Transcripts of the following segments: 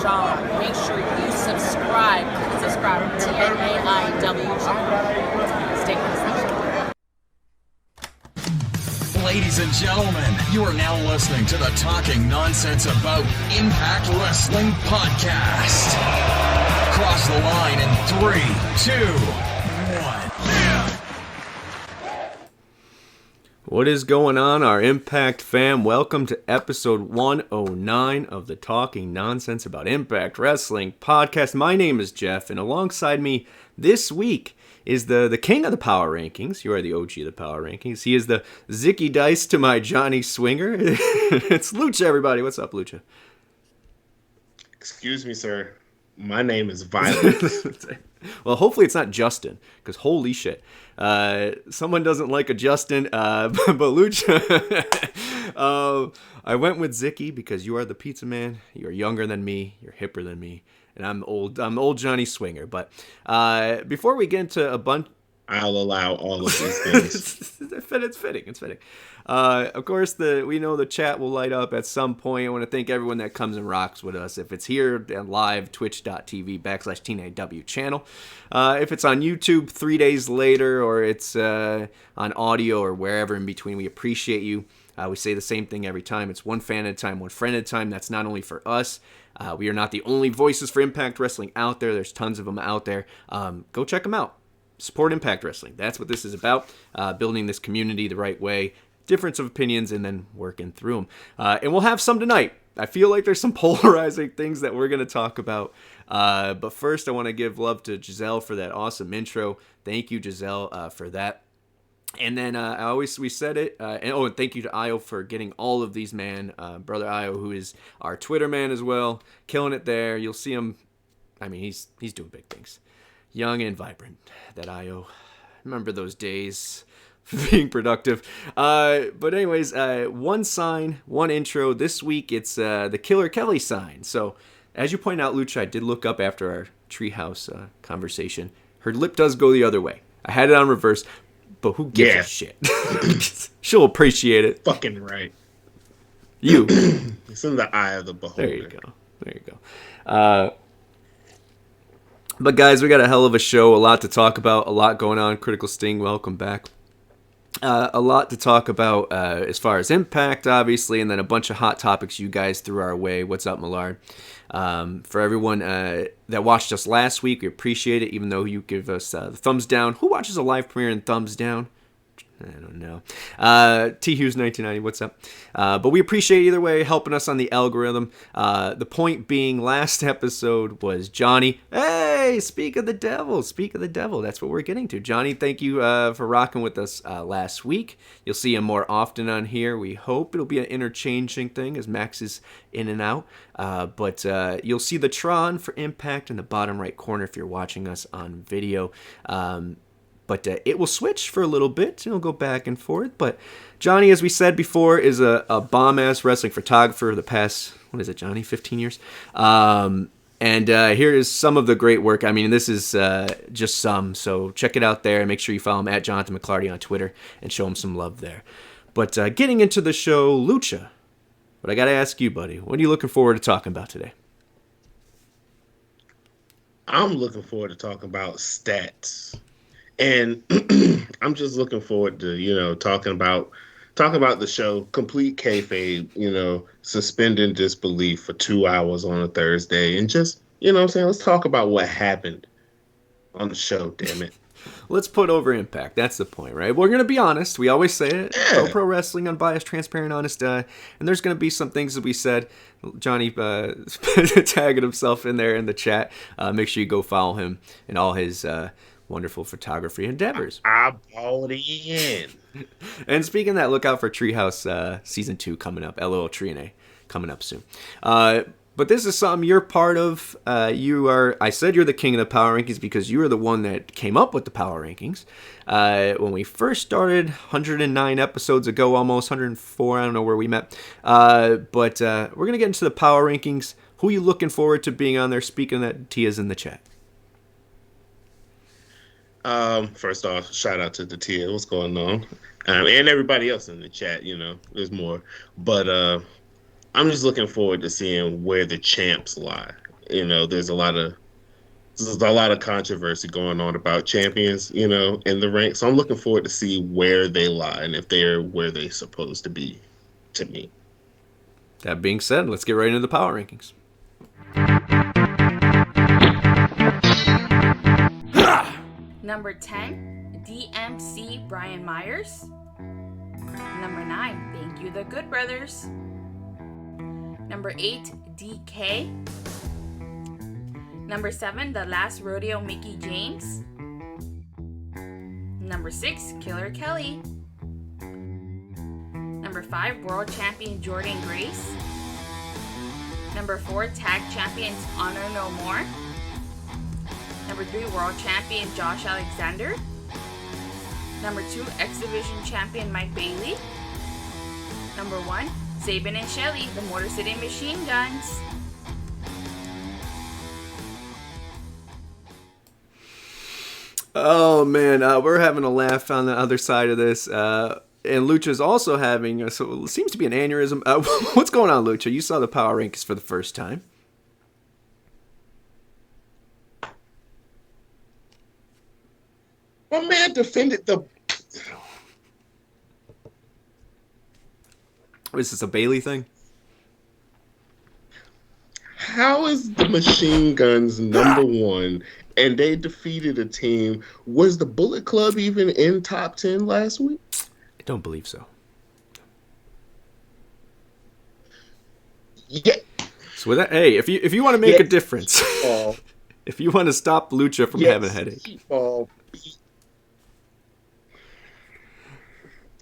Shaw. Make sure you subscribe to TNAIW channel. Stay close. Ladies and gentlemen, you are now listening to the Talking Nonsense About Impact Wrestling podcast. Cross the line in 3, 2, 1. What is going on, our Impact fam? Welcome to episode 109 of the Talking Nonsense About Impact Wrestling podcast. My name is Geoff, and alongside me this week is the king of the power rankings. You are the OG of the power rankings. He is the Zicky Dice to my Johnny Swinger. It's Lucha, everybody. What's up, Lucha? Excuse me, sir. My name is Violet. Well, hopefully it's not Justin, because holy shit. Someone doesn't like a Justin, but Lucha. I went with Zicky because you are the pizza man. You're younger than me. You're hipper than me. And I'm old Johnny Swinger. But before we get into a bunch... I'll allow all of these things. It's fitting. Of course, we know the chat will light up at some point. I want to thank everyone that comes and rocks with us. If it's here and live, twitch.tv/TNAIW channel. If it's on YouTube 3 days later, or it's on audio or wherever in between, we appreciate you. We say the same thing every time. It's one fan at a time, one friend at a time. That's not only for us. We are not the only voices for Impact Wrestling out there. There's tons of them out there. Go check them out. Support Impact Wrestling. That's what this is about. Building this community the right way. Difference of opinions and then working through them. And we'll have some tonight. I feel like there's some polarizing things that we're going to talk about. But first, I want to give love to Gisele for that awesome intro. Thank you, Gisele, for that. And then we said it. And thank you to Io for getting all of these, man. Brother Io, who is our Twitter man as well. Killing it there. You'll see him. I mean, he's doing big things. Young and vibrant, that IO. Remember those days, being productive. But anyways, one sign, one intro. This week, it's the Killer Kelly sign. So, as you pointed out, Lucha, I did look up after our treehouse conversation. Her lip does go the other way. I had it on reverse, but who gives a shit? She'll appreciate it. Fucking right. You. It's in the eye of the beholder. There you go. But guys, we got a hell of a show, a lot to talk about, a lot going on. Critical Sting, welcome back. A lot to talk about as far as Impact, obviously, and then a bunch of hot topics you guys threw our way. What's up, Millard? For everyone that watched us last week, we appreciate it, even though you give us the thumbs down. Who watches a live premiere and thumbs down? I don't know. T Hughes 1990, what's up? But we appreciate either way helping us on the algorithm. The point being, last episode was Johnny. Hey, speak of the devil. That's what we're getting to. Johnny, thank you for rocking with us last week. You'll see him more often on here. We hope it'll be an interchanging thing as Max is in and out. But you'll see the Tron for Impact in the bottom right corner if you're watching us on video. But it will switch for a little bit. It'll go back and forth. But Johnny, as we said before, is a bomb-ass wrestling photographer of the past, 15 years? And here is some of the great work. I mean, this is just some. So check it out there. And make sure you follow him at Jonathan McClarty on Twitter and show him some love there. But getting into the show, Lucha, what I got to ask you, buddy, what are you looking forward to talking about today? I'm looking forward to talking about stats. And I'm just looking forward to, talking about the show, complete kayfabe, suspending disbelief for 2 hours on a Thursday. And just, let's talk about what happened on the show, damn it. Let's put over Impact. That's the point, right? We're going to be honest. We always say it. Yeah. Pro wrestling, unbiased, transparent, honest. And there's going to be some things that we said. Johnny tagging himself in there in the chat. Make sure you go follow him and all his... wonderful photography endeavors. I bought in. And speaking of that, look out for Treehouse Season 2 coming up. LOLTreeNA coming up soon. But this is something you're part of. I said you're the king of the power rankings because you are the one that came up with the power rankings. When we first started, 109 episodes ago, almost 104. I don't know where we met. But we're going to get into the power rankings. Who are you looking forward to being on there? Speaking of that, Tia's in the chat. First off, shout out to the Tia. What's going on? And everybody else in the chat, there's more. But I'm just looking forward to seeing where the champs lie. there's a lot of controversy going on about champions, in the ranks. So I'm looking forward to see where they lie and if they're where they're supposed to be, to me. That being said, let's get right into the power rankings. Number 10, DMC Brian Myers. Number 9, Thank You the Good Brothers. Number 8, DK. Number 7, The Last Rodeo Mickey James. Number 6, Killer Kelly. Number 5, World Champion Jordan Grace. Number 4, Tag Champions Honor No More. Number 3, World Champion Josh Alexander. Number 2, X Division Champion Mike Bailey. Number 1, Sabin and Shelly, the Motor City Machine Guns. Oh man, we're having a laugh on the other side of this. And Lucha's also having, so it seems to be an aneurysm. What's going on, Lucha? You saw the power rankings for the first time. My man defended the... Is this a Bailey thing? How is the Machine Guns number 1 and they defeated a team? Was the Bullet Club even in top 10 last week? I don't believe so. Yeah. So with that, hey, if you want to make a difference, if you want to stop Lucha from having a headache,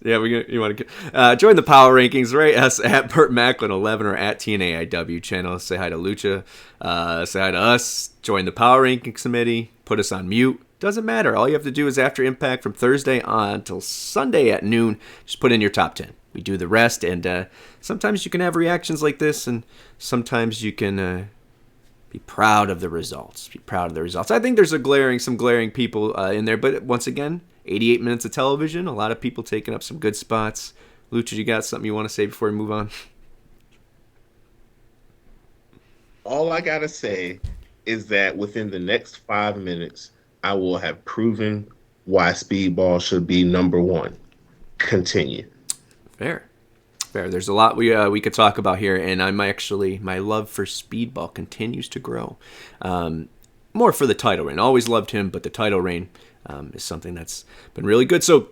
yeah, you want to join the power rankings, right? Us at Burt Maclin 11 or at TNAIW channel. Say hi to Lucha. Say hi to us. Join the power rankings committee. Put us on mute. Doesn't matter. All you have to do is after Impact from Thursday on until Sunday at noon, just put in your top 10. We do the rest, and sometimes you can have reactions like this, and sometimes you can be proud of the results. Be proud of the results. I think there's some glaring people in there, but once again, 88 minutes of television, a lot of people taking up some good spots. Lucha, you got something you want to say before we move on? All I gotta say is that within the next 5 minutes, I will have proven why Speedball should be number 1. Continue. Fair. There's a lot we could talk about here, and my love for Speedball continues to grow. More for the title reign. Always loved him, but the title reign is something that's been really good. So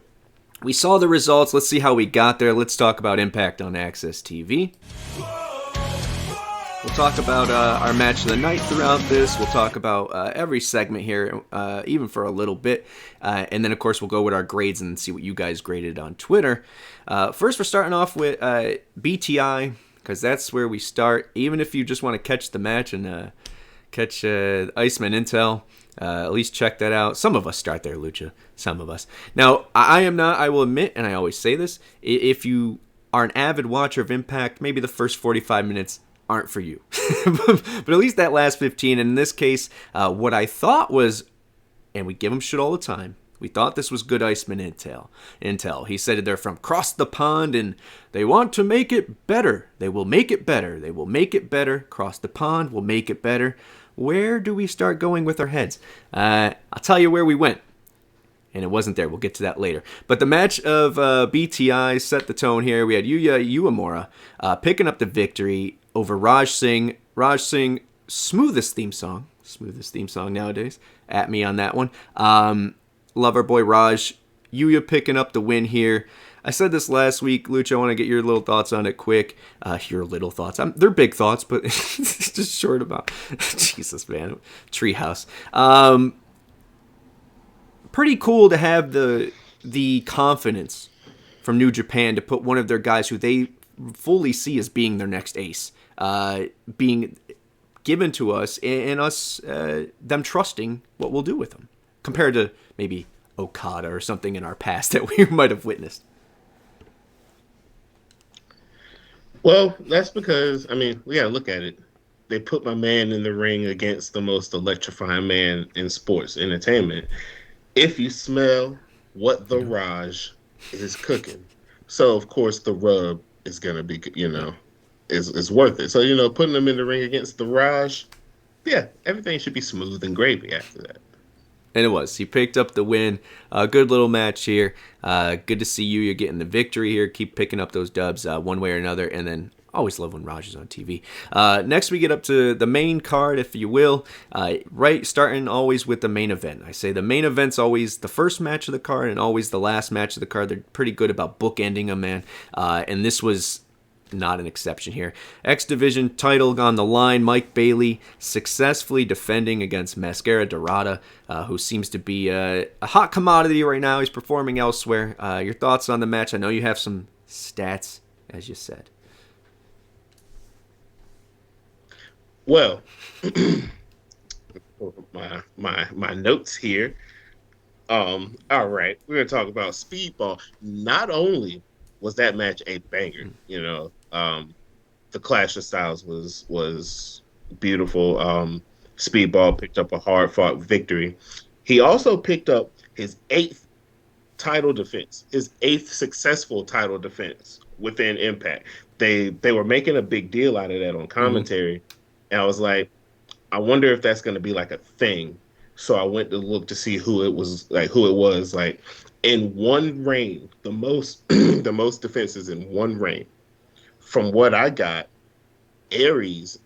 we saw the results. Let's see how we got there. Let's talk about Impact on Access TV. We'll talk about our match of the night throughout this. We'll talk about every segment here, even for a little bit. And then, of course, we'll go with our grades and see what you guys graded on Twitter. First, we're starting off with BTI, because that's where we start. Even if you just want to catch the match and catch Iceman Intel, at least check that out. Some of us start there, Lucha. Some of us. Now, I am not, I will admit, and I always say this, if you are an avid watcher of Impact, maybe the first 45 minutes aren't for you. But at least that last 15, and in this case, what I thought was, and we give him shit all the time, we thought this was good Iceman Intel. He said they're from across the pond, and they want to make it better. They will make it better. They will make it better. Across the pond will make it better. Where do we start going with our heads? I'll tell you where we went. And it wasn't there. We'll get to that later. But the match of BTI set the tone here. We had Yuya Uemura picking up the victory over Raj Singh. Raj Singh, smoothest theme song nowadays. At me on that one. Love our boy Raj. Yuya picking up the win here. I said this last week, Lucha. I want to get your little thoughts on it quick. Your little thoughts. They're big thoughts, but it's just short about. Jesus, man. Treehouse. Pretty cool to have the confidence from New Japan to put one of their guys who they fully see as being their next ace, being given to us, and us them trusting what we'll do with them, compared to maybe Okada or something in our past that we might have witnessed. Well, that's because, we gotta look at it. They put my man in the ring against the most electrifying man in sports entertainment. If you smell what the Raj is cooking. So, of course, the rub is going to be, is worth it. So, putting them in the ring against the Raj, yeah, everything should be smooth and gravy after that. And it was. He picked up the win. Good little match here. Good to see you. You're getting the victory here. Keep picking up those dubs one way or another. And then always love when Raj is on TV. Next, we get up to the main card, if you will. Starting always with the main event. I say the main event's always the first match of the card and always the last match of the card. They're pretty good about bookending them, man. And this was not an exception here. X Division title on the line. Mike Bailey successfully defending against Mascara Dorada, who seems to be a hot commodity right now. He's performing elsewhere. Your thoughts on the match? I know you have some stats, as you said. Well, my notes here. All right, we're gonna talk about Speedball. Not only was that match a banger, the Clash of Styles was beautiful. Speedball picked up a hard-fought victory. He also picked up his 8th title defense, his 8th successful title defense within Impact. They were making a big deal out of that on commentary, and I was like, I wonder if that's going to be like a thing. So I went to look to see who it was. Like in one reign, the most the most defenses in one reign. From what I got, Aries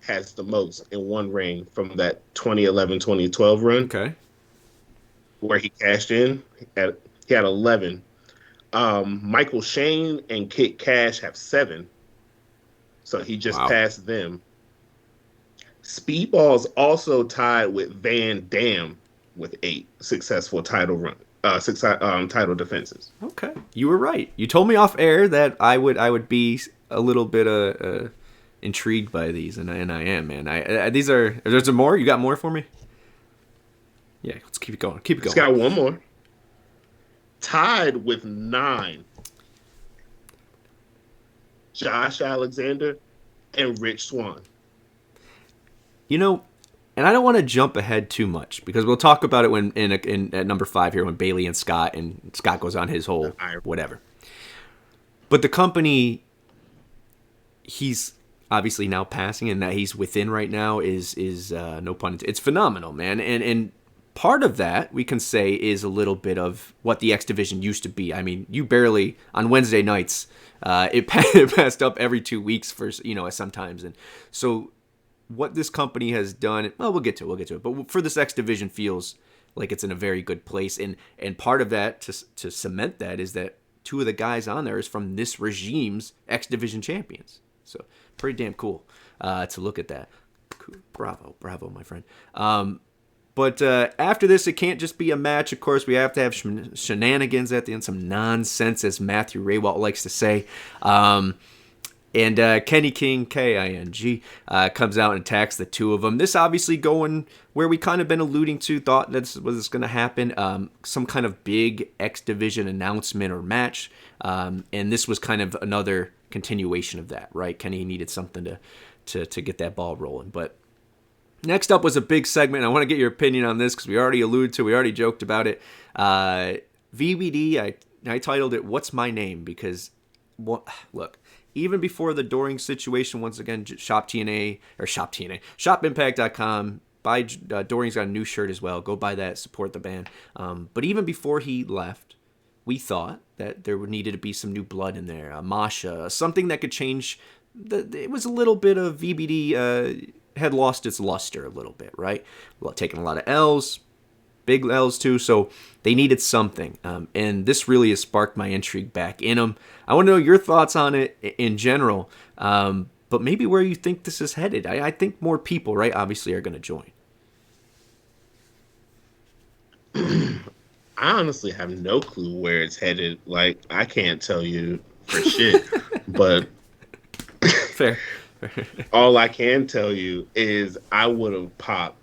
has the most in one reign from that 2011-2012 run. Okay. Where he cashed in. He had 11. Michael Shane and Kit Cash have 7. So he just passed them. Speedball's also tied with Van Dam with 8 successful title title defenses. Okay, you were right. You told me off air that I would be a little bit intrigued by these, and I am, man. These are. There's more. You got more for me? Yeah, let's keep it going. Keep it going. Just got one more. Tied with 9. Josh Alexander and Rich Swann. You know, and I don't want to jump ahead too much because we'll talk about it when at number 5 here when Bailey and Scott goes on his whole whatever. But the company he's obviously now passing and that he's within right now is no pun intended. It's phenomenal, man. And part of that we can say is a little bit of what the X Division used to be. I mean, you barely on Wednesday nights it passed up every 2 weeks for sometimes, and so. What this company has done, well, we'll get to it. But for this X Division feels like it's in a very good place. And part of that, to cement that, is that 2 of the guys on there is from this regime's X Division champions. So pretty damn cool to look at that. Cool. Bravo, my friend. But after this, it can't just be a match. Of course, we have to have shenanigans at the end, some nonsense, as Matthew Raywalt likes to say. And Kenny King, King, comes out and attacks the 2 of them. This obviously going where we kind of been alluding to, thought that this was going to happen. Some kind of big X Division announcement or match. And this was kind of another continuation of that, right? Kenny needed something to get that ball rolling. But next up was a big segment. I want to get your opinion on this because we already joked about it. VBD, I titled it, What's My Name? Because, look, even before the Doring situation, once again, shopimpact.com. Buy Doring's got a new shirt as well. Go buy that. Support the band. But even before he left, we thought that there needed to be some new blood in there. Masha, something that could change. It was a little bit of VBD had lost its luster a little bit, right? Well, taking a lot of L's. Big L's too, so they needed something. And this really has sparked my intrigue back in them. I want to know your thoughts on it in general, but maybe where you think this is headed. I think more people, right, obviously are going to join. I honestly have no clue where it's headed. Like, I can't tell you for shit, but Fair. all I can tell you is I would have popped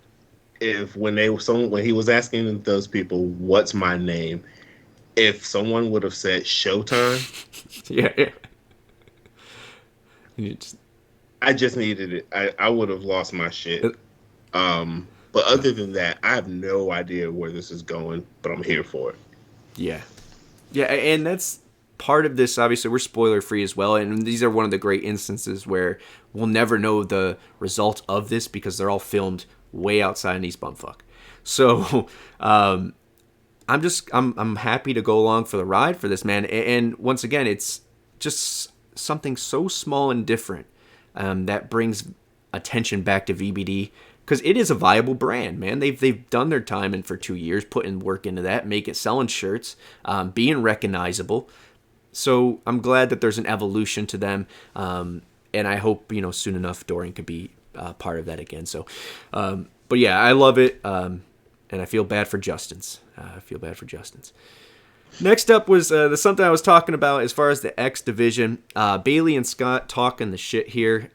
if when he was asking those people, what's my name, if someone would have said Showtime. Yeah. I just needed it. I would have lost my shit. But other than that, I have no idea where this is going, but I'm here for it. Yeah, and that's part of this, obviously, we're spoiler free as well, and these are one of the great instances where we'll never know the result of this because they're all filmed way outside in East Bumfuck. So I'm happy to go along for the ride for this, man. And once again, it's just something so small and different that brings attention back to VBD, because it is a viable brand, man. They've done their time and for 2 years, putting work into that, selling shirts, being recognizable. So I'm glad that there's an evolution to them, and I hope soon enough Dorian could be part of that again. So, but yeah, I love it, and I feel bad for Justin's. Next up was something I was talking about as far as the X division. Bayley and Scott talking the shit here.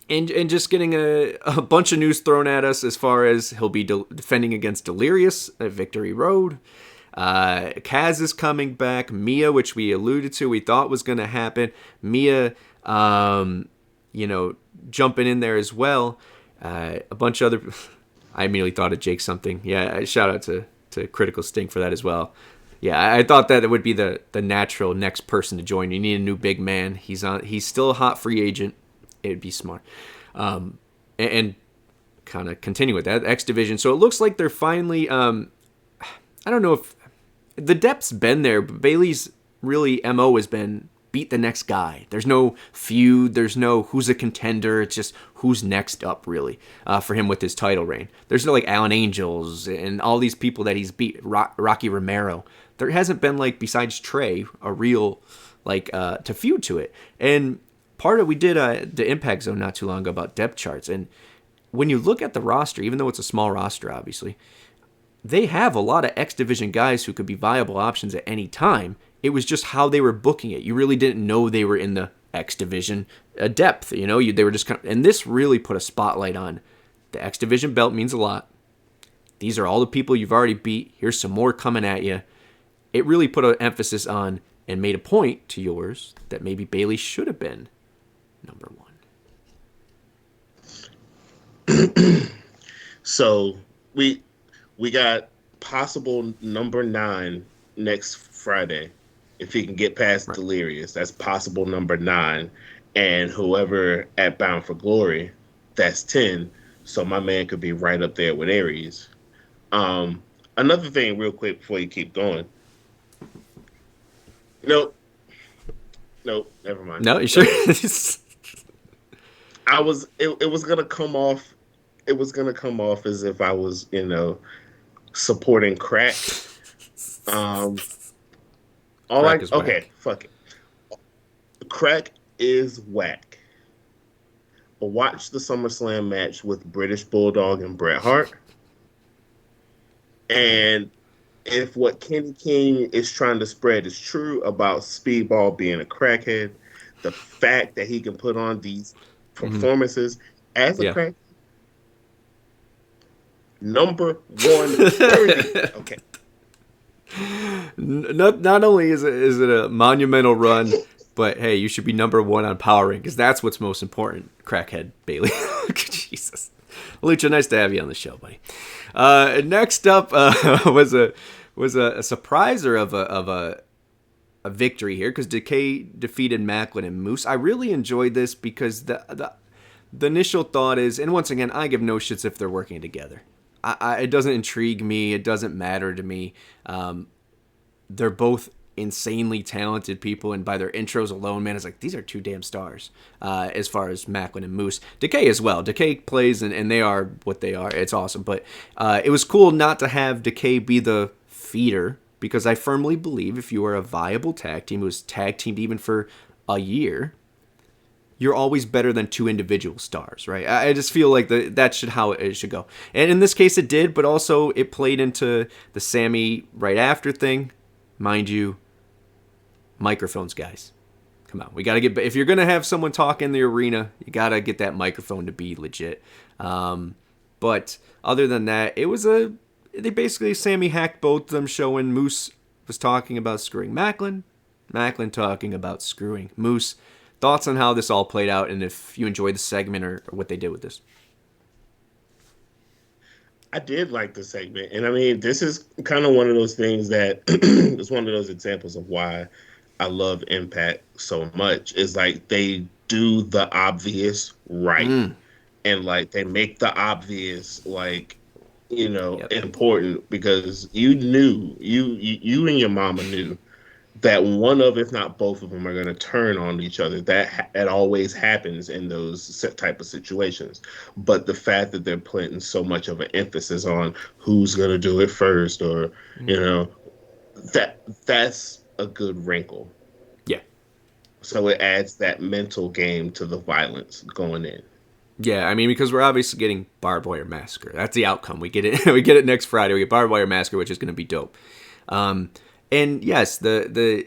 And just getting a bunch of news thrown at us as far as he'll be defending against Delirious at Victory Road. Kaz is coming back. Mia, which we alluded to, we thought was going to happen. Mia, jumping in there as well. A bunch of other... I immediately thought of Jake something. Yeah, shout out to Critical Stink for that as well. Yeah, I thought that it would be the natural next person to join. You need a new big man. He's still a hot free agent. It would be smart. And kind of continue with that X division. So it looks like they're finally, I don't know if the depth's been there, but Bayley's really MO has been beat the next guy. There's no feud. There's no who's a contender. It's just who's next up, really, for him with his title reign. There's no like Alan Angels and all these people that he's beat, Rocky Romero. There hasn't been, like, besides Trey, a real, like, to feud to it. And part of, we did the Impact Zone not too long ago about depth charts. And when you look at the roster, even though it's a small roster, obviously, they have a lot of X Division guys who could be viable options at any time. It was just how they were booking it. You really didn't know they were in the X Division depth. They were just kind of, and this really put a spotlight on the X Division belt means a lot. These are all the people you've already beat. Here's some more coming at you. It really put an emphasis on and made a point to yours that maybe Bayley should have been number one. So we got possible number 9 next Friday. If he can get past Delirious, that's possible number 9. And whoever at Bound for Glory, that's 10. So my man could be right up there with Aries. Another thing real quick before you keep going. Nope, never mind. No, you sure? It was gonna come off. It was gonna come off as if I was, supporting crack. Fuck it. Crack is whack. But watch the SummerSlam match with British Bulldog and Bret Hart, and if what Kenny King is trying to spread is true about Speedball being a crackhead, the fact that he can put on these performances as a crackhead, number 130. Okay. Not only is it a monumental run, but hey, you should be number 1 on Power Rank, because that's what's most important. Crackhead Bayley. Jesus. Lucha, nice to have you on the show, buddy. Next up was a surpriser of a victory here, because Decay defeated Maclin and Moose. I really enjoyed this because the initial thought is, and once again, I give no shits if they're working together. It doesn't intrigue me. It doesn't matter to me. They're both insanely talented people, and by their intros alone, man, it's like, these are 2 damn stars as far as Maclin and Moose. Decay as well. Decay plays, and they are what they are. It's awesome. But it was cool not to have Decay be the feeder, because I firmly believe if you are a viable tag team who was tag teamed even for a year, you're always better than 2 individual stars, right? I just feel like that's how it should go. And in this case, it did, but also it played into the Sami right after thing. Mind you, microphones, guys. Come on. We got to get... If you're going to have someone talk in the arena, you got to get that microphone to be legit. But other than that, it was they basically, Sami hacked both of them, showing Moose was talking about screwing Maclin, Maclin talking about screwing Moose. Thoughts on how this all played out, and if you enjoyed the segment or what they did with this? I did like the segment, and I mean, this is kind of one of those things that it's one of those examples of why I love Impact so much. Is like they do the obvious right, and like they make the obvious like Yep. important, because you and your mama knew that one of, if not both of them, are going to turn on each other. That always happens in those type of situations. But the fact that they're putting so much of an emphasis on who's going to do it first, or that's a good wrinkle. Yeah. So it adds that mental game to the violence going in. Yeah, I mean, because we're obviously getting Barbed Wire Massacre. That's the outcome. We get it. We get it next Friday. We get Barbed Wire Massacre, which is going to be dope. And yes, the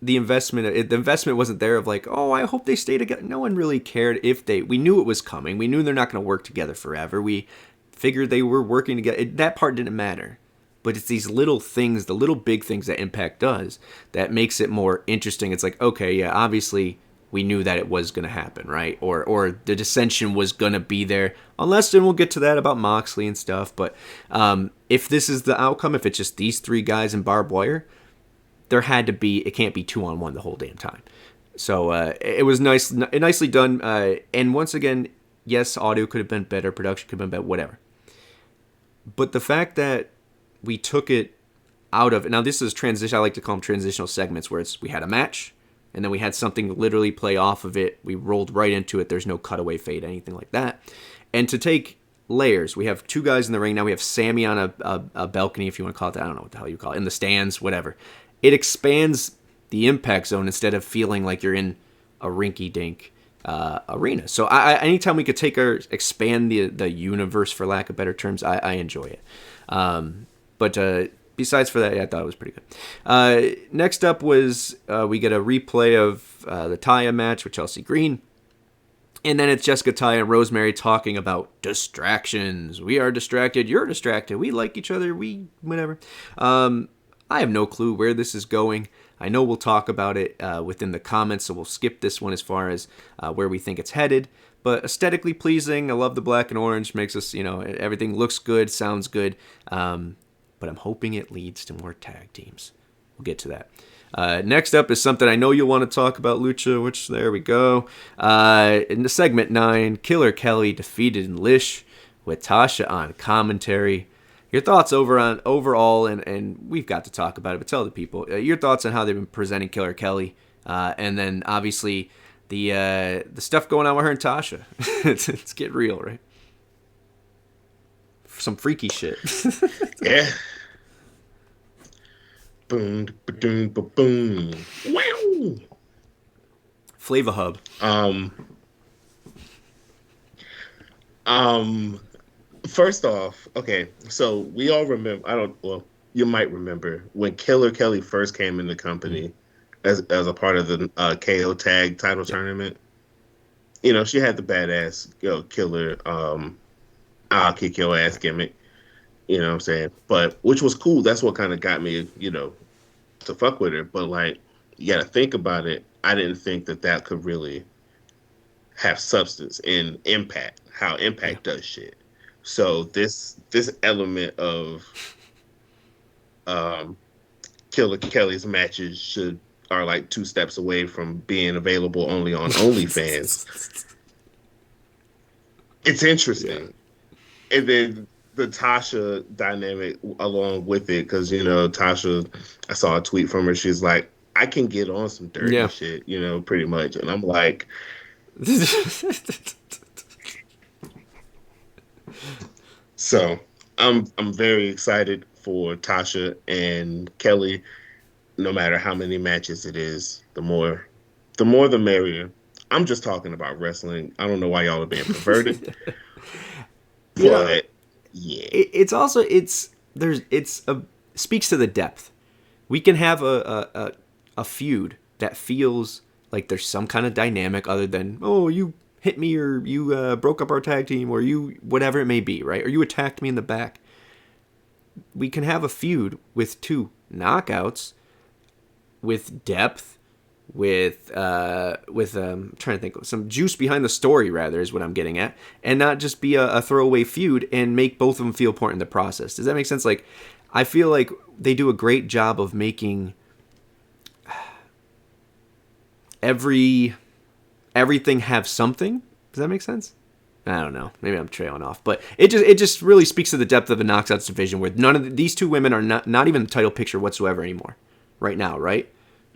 investment wasn't there of like, oh, I hope they stay together. No one really cared if they. We knew it was coming. We knew they're not going to work together forever. We figured they were working together. That part didn't matter. But it's these little things, the little big things that Impact does that makes it more interesting. It's like, okay, yeah, obviously we knew that it was going to happen, right? Or the dissension was going to be there. Unless, then we'll get to that about Moxley and stuff. But if this is the outcome, if it's just these three guys in barbed wire, there had to be, it can't be 2-on-1 the whole damn time. So it was nicely done. And once again, yes, audio could have been better, production could have been better, whatever. But the fact that we took it out of, now this is transition, I like to call them transitional segments, where we had a match, and then we had something literally play off of it. We rolled right into it. There's no cutaway fade, anything like that. And to take layers, we have two guys in the ring. Now we have Sami on a balcony, if you want to call it that. I don't know what the hell you call it. In the stands, whatever. It expands the impact zone instead of feeling like you're in a rinky-dink arena. So anytime we could expand the universe, for lack of better terms, I enjoy it. But besides for that, yeah, I thought it was pretty good. Next up was we get a replay of the Taya match with Chelsea Green. And then it's Jessica, Taya, and Rosemary talking about distractions. We are distracted. You're distracted. We like each other. Whatever. I have no clue where this is going. I know we'll talk about it within the comments, so we'll skip this one as far as where we think it's headed. But aesthetically pleasing. I love the black and orange. Makes us, everything looks good, sounds good. But I'm hoping it leads to more tag teams. We'll get to that. Next up is something I know you'll want to talk about, Lucha, which, there we go. In the segment 9, Killer Kelly defeated Lish with Tasha on commentary. Your thoughts overall, and we've got to talk about it, but tell the people your thoughts on how they've been presenting Killer Kelly, and then obviously the stuff going on with her and Tasha. Let's get real, right? Some freaky shit. Yeah. Boom, boom, boom, boom. Wow. Flava Hub. First off, okay, so we all remember, you might remember when Killer Kelly first came in the company as a part of the KO tag title tournament. She had the badass killer I'll kick your ass gimmick. You know what I'm saying? But which was cool. That's what kind of got me, to fuck with her. But like, you got to think about it. I didn't think that could really have substance in Impact, how Impact does shit. So this element of Killer Kelly's matches are like 2 steps away from being available only on OnlyFans. It's interesting. Yeah. And then the Tasha dynamic along with it, because Tasha, I saw a tweet from her. She's like, I can get on some dirty shit, pretty much. And I'm like, so I'm very excited for Tasha and Kelly. No matter how many matches it is, the more the merrier. I'm just talking about wrestling. I don't know why y'all are being perverted. But yeah, it's also speaks to the depth. We can have a feud that feels like there's some kind of dynamic other than, oh, you hit me, or you broke up our tag team, or you whatever it may be, right? Or you attacked me in the back. We can have a feud with 2 knockouts with depth with I'm trying to think, some juice behind the story, rather, is what I'm getting at, and not just be a throwaway feud and make both of them feel important in the process. Does that make sense? Like, I feel like they do a great job of making everything have something. Does that make sense? I don't know. Maybe I'm trailing off, but it just really speaks to the depth of the Knockouts division, where none of these two women are not even the title picture whatsoever anymore, right now, right?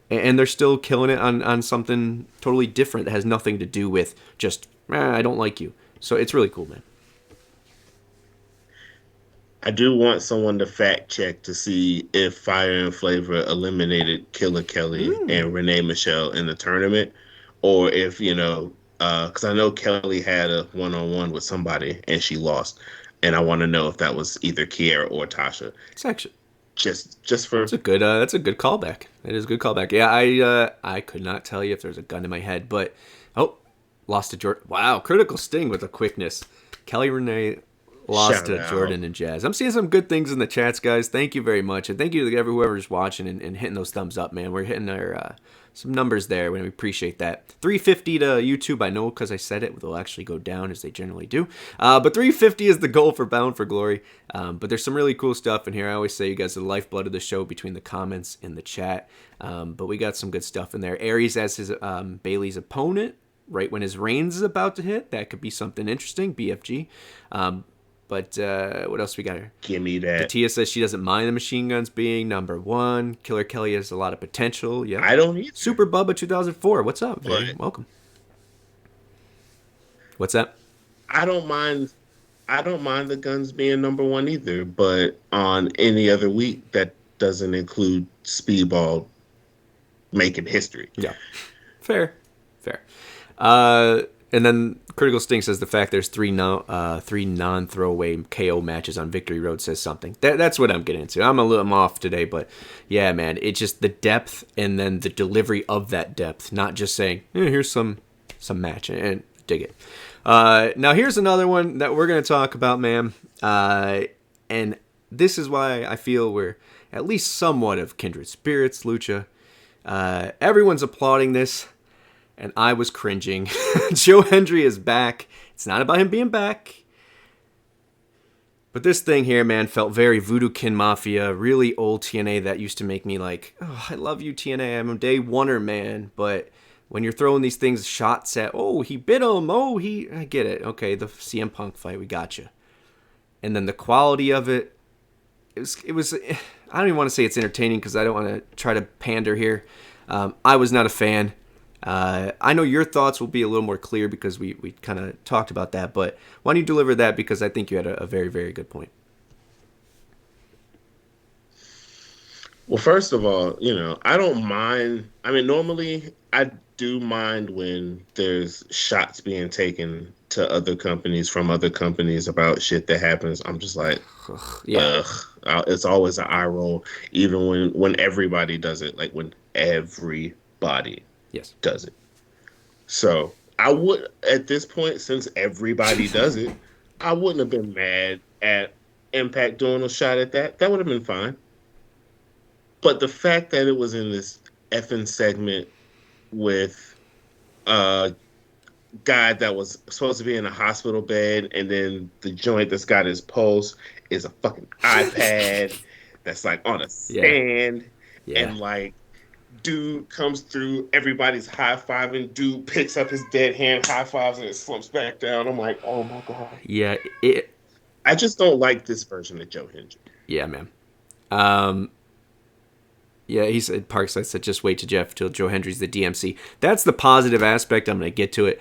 And they're still killing it on something totally different that has nothing to do with just I don't like you. So it's really cool, man. I do want someone to fact check to see if Fire and Flavor eliminated Killer Kelly and Renee Michelle in the tournament, or if, because I know Kelly had a one-on-one with somebody and she lost, and I want to know if that was either Kiera or Tasha. It's actually just for that's a good callback. It is a good callback. Yeah, I could not tell you if there's a gun in my head, but lost to Jordan. Wow, critical sting with the quickness. Kelly Renee lost Shout to out. Jordan and Jazz. I'm seeing some good things in the chats, guys. Thank you very much, and thank you to whoever's watching and hitting those thumbs up, man. We're hitting our some numbers there, and we appreciate that. 350 to YouTube, I know because I said it, they'll actually go down as they generally do. But 350 is the goal for Bound for Glory. But there's some really cool stuff in here. I always say you guys are the lifeblood of the show between the comments and the chat. But we got some good stuff in there. Aries as his Bailey's opponent, right when his reigns is about to hit. That could be something interesting, BFG. But what else we got here? Give me that. Datila says she doesn't mind the machine guns being number one. Killer Kelly has a lot of potential. Yeah, I don't either. Super Bubba 2004. What's up, man? But Welcome. What's that? I don't mind the guns being number one either, but on any other week that doesn't include Speedball making history. Yeah, fair. And then Critical Sting says the fact there's three non-throwaway KO matches on Victory Road says something. That's what I'm getting into. I'm off today, but yeah, man, it's just the depth and then the delivery of that depth, not just saying, here's some match, and dig it. Now here's another one that we're going to talk about, man. And this is why I feel we're at least somewhat of kindred spirits, Lucha. Everyone's applauding this. And I was cringing. Joe Hendry is back. It's not about him being back. But this thing here, man, felt very Voodoo Kin Mafia, really old TNA that used to make me like, oh, I love you, TNA. I'm a day oneer, man. But when you're throwing these things, shots at, oh, he bit him. I get it. Okay, the CM Punk fight, we got you. And then the quality of it was I don't even want to say it's entertaining because I don't want to try to pander here. I was not a fan. I know your thoughts will be a little more clear because we kind of talked about that, but why don't you deliver that, because I think you had a very, very good point. Well, first of all, I don't mind. I mean, normally I do mind when there's shots being taken to other companies from other companies about shit that happens. I'm just like, yeah. Ugh. It's always an eye roll, even when everybody does it, like when everybody does it. So I would, at this point, since everybody does it, I wouldn't have been mad at Impact doing a shot at that. That would have been fine. But the fact that it was in this effing segment with a guy that was supposed to be in a hospital bed, and then the joint that's got his pulse is a fucking iPad that's like on a stand, and like, dude comes through, everybody's high-fiving, dude picks up his dead hand, high-fives, and it slumps back down. I'm like, oh my god. Yeah, I just don't like this version of Joe Hendry. Yeah, man. Yeah, he said, Parkside said, just wait to Geoff till Joe Hendry's the DMC. That's the positive aspect. I'm going to get to it.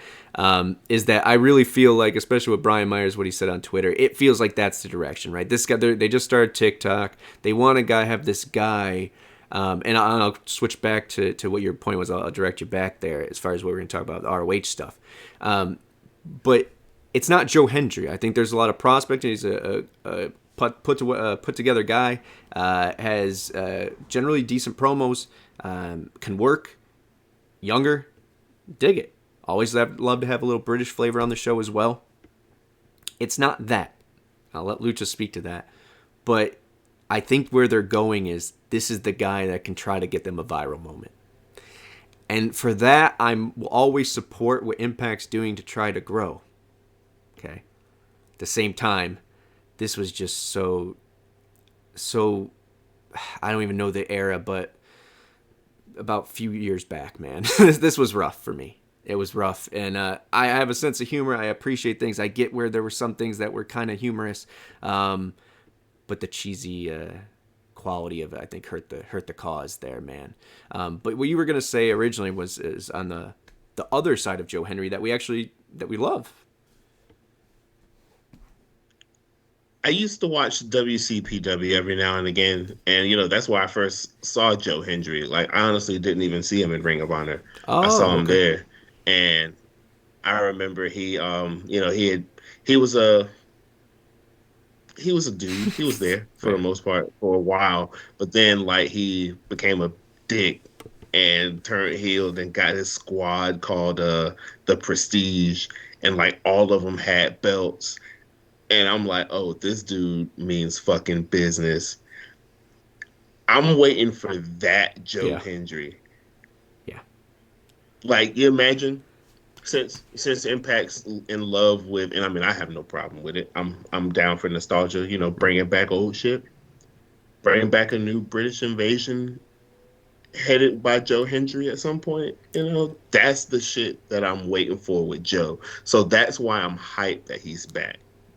Is that I really feel like, especially with Brian Myers, what he said on Twitter, it feels like that's the direction, right? This guy, they just started TikTok. They want to have this guy. And I'll switch back to what your point was. I'll direct you back there as far as what we're going to talk about, the ROH stuff. But it's not Joe Hendry. I think there's a lot of prospect. He's a put together guy. Has generally decent promos. Can work. Younger. Dig it. Always love to have a little British flavor on the show as well. It's not that. I'll let Lucha speak to that. But I think where they're going is this is the guy that can try to get them a viral moment. And for that, will always support what Impact's doing to try to grow. Okay. At the same time, this was just so I don't even know the era, but about a few years back, man. This was rough for me. It was rough. And I have a sense of humor. I appreciate things. I get where there were some things that were kind of humorous. But the cheesy quality of it, I think, hurt the cause there, man. But what you were going to say originally is on the other side of Joe Hendry that we love. I used to watch WCPW every now and again, and that's where I first saw Joe Hendry. Like, I honestly didn't even see him in Ring of Honor. I saw him there, and I remember he was a dude. He was there for the most part for a while, but then like he became a dick and turned heel and got his squad called the Prestige, and like all of them had belts. And I'm like, oh, this dude means fucking business. I'm waiting for that Joe Hendry. Yeah. Like, you imagine, since Impact's in love with, and I mean, I have no problem with it. I'm down for nostalgia. Bringing back old shit, bringing back a new British invasion headed by Joe Hendry at some point. That's the shit that I'm waiting for with Joe. So that's why I'm hyped that he's back.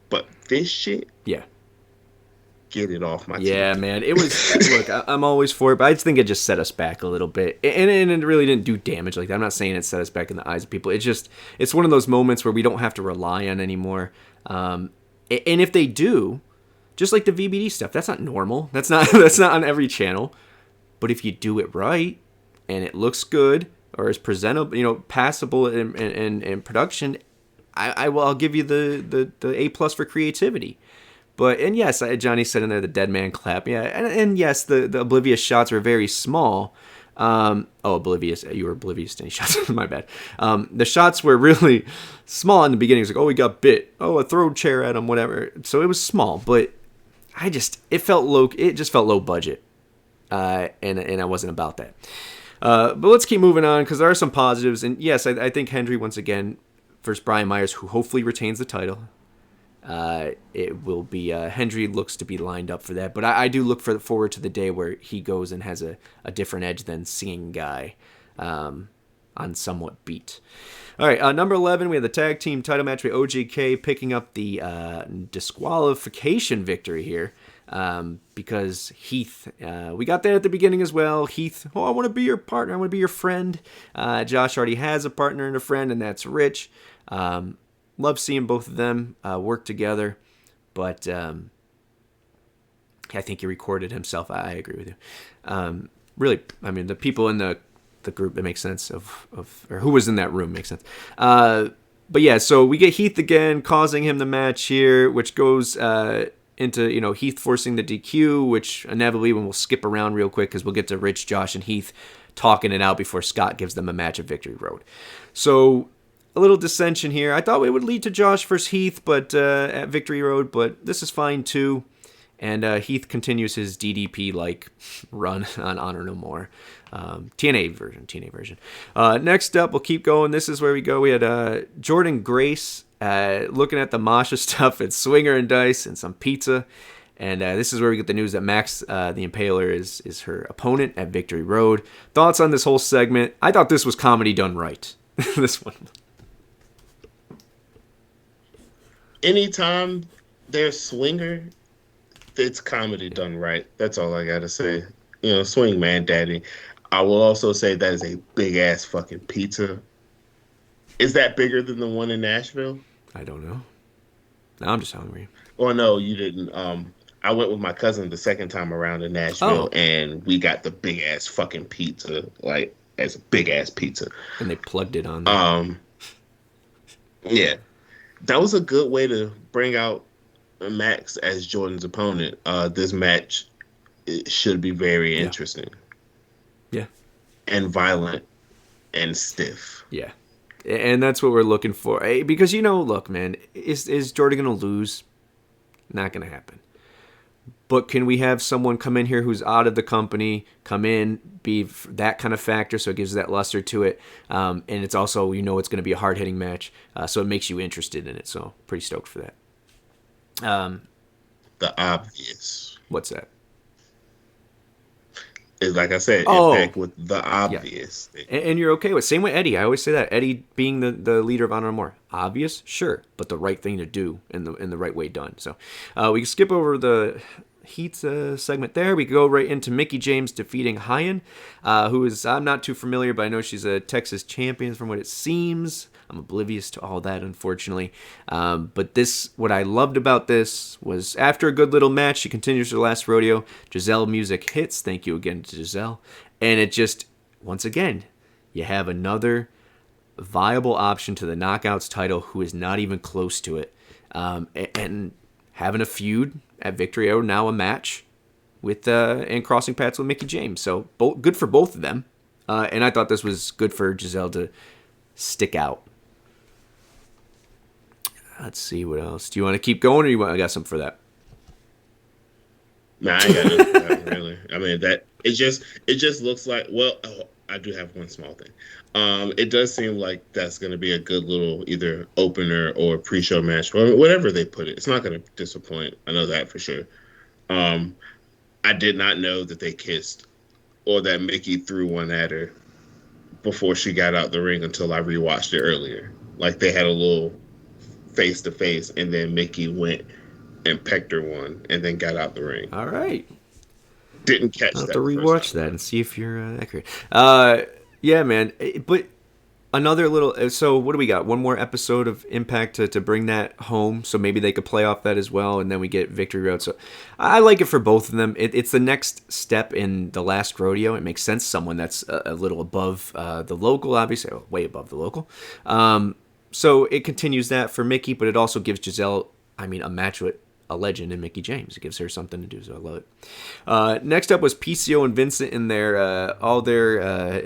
But this shit, get it off my teeth. Yeah, man. It was, look, I'm always for it, but I just think it just set us back a little bit. And it really didn't do damage like that. I'm not saying it set us back in the eyes of people. It's one of those moments where we don't have to rely on anymore. And if they do, just like the VBD stuff, that's not normal. That's not on every channel. But if you do it right and it looks good or is presentable, passable in production, I'll give you the A+ for creativity. And yes, Johnny said in there the dead man clap. Yeah, and yes, the oblivious shots were very small. Oblivious. You were oblivious to any shots. My bad. The shots were really small in the beginning. It was like, we got bit. A throw chair at him, whatever. So it was small, but it felt low. It just felt low budget, and I wasn't about that. But let's keep moving on because there are some positives. And yes, I think Hendry once again versus Brian Myers, who hopefully retains the title. It will be Hendry looks to be lined up for that, but I do look forward to the day where he goes and has a different edge than Singing Guy on Somewhat Beat. All right, number 11, we have the tag team title match with OGK picking up the disqualification victory here because Heath, we got that at the beginning as well. Heath, I want to be your partner, I want to be your friend. Josh already has a partner and a friend, and that's Rich. Love seeing both of them work together, but I think he recorded himself. I agree with you. Really, I mean, the people in the group, it makes sense or who was in that room makes sense. But yeah, so we get Heath again, causing him the match here, which goes into Heath forcing the DQ, which inevitably we'll skip around real quick because we'll get to Rich, Josh, and Heath talking it out before Scott gives them a match at Victory Road. So a little dissension here. I thought it would lead to Josh versus Heath, but at Victory Road, but this is fine too. And Heath continues his DDP-like run on Honor No More. TNA version. Next up, we'll keep going. This is where we go. We had Jordan Grace looking at the Masha stuff at Swinger and Dice and some pizza. And this is where we get the news that Max, the Impaler, is her opponent at Victory Road. Thoughts on this whole segment? I thought this was comedy done right. This one. Anytime there's Swinger, it's comedy done right. That's all I gotta say. Swing man, daddy. I will also say that is a big ass fucking pizza. Is that bigger than the one in Nashville? I don't know. No, I'm just hungry. Oh no, you didn't. I went with my cousin the second time around in Nashville, and we got the big ass fucking pizza, like as a big ass pizza. And they plugged it on there. Yeah. That was a good way to bring out Max as Jordan's opponent. This match should be very interesting. Yeah. And violent and stiff. Yeah. And that's what we're looking for. Because, look, man, is Jordan going to lose? Not going to happen. But can we have someone come in here who's out of the company, come in, be that kind of factor, so it gives that luster to it. And it's also, it's going to be a hard-hitting match, so it makes you interested in it. So pretty stoked for that. The obvious. What's that? It's like I said, Impact with the obvious. Yeah. And you're okay with, same with Eddie. I always say that, Eddie being the leader of Honor No More. Obvious? Sure. But the right thing to do in the right way done. So we can skip over the Heat segment there. We go right into Mickie James defeating Hyen, who is, I'm not too familiar, but I know she's a Texas champion from what it seems. I'm oblivious to all that, unfortunately. But what I loved about this was after a good little match, she continues her last rodeo. Gisele music hits. Thank you again to Gisele. And it just, once again, you have another viable option to the Knockouts title who is not even close to it. And having a feud at Victory Road, now a match with and crossing paths with Mickie James. So good for both of them. And I thought this was good for Gisele to stick out. Let's see what else. Do you want to keep going, or I got something for that? Nah, I ain't got nothing for that, really. I mean, it just looks like. Well, I do have one small thing. It does seem like that's going to be a good little either opener or pre-show match, or whatever they put it. It's not going to disappoint. I know that for sure. I did not know that they kissed, or that Mickie threw one at her before she got out the ring until I rewatched it earlier. Like they had a little face to face, and then Mickie went and pecked her one, and then got out the ring. All right. Didn't catch that. I'll have to rewatch that and see if you're accurate. Yeah, man. But another little. So what do we got? One more episode of Impact to bring that home. So maybe they could play off that as well, and then we get Victory Road. So I like it for both of them. It's the next step in the last rodeo. It makes sense. Someone that's a little above the local, obviously, way above the local. So it continues that for Mickie, but it also gives Gisele, a match with a legend in Mickie James. It gives her something to do, so I love it. Next up was PCO and Vincent in all their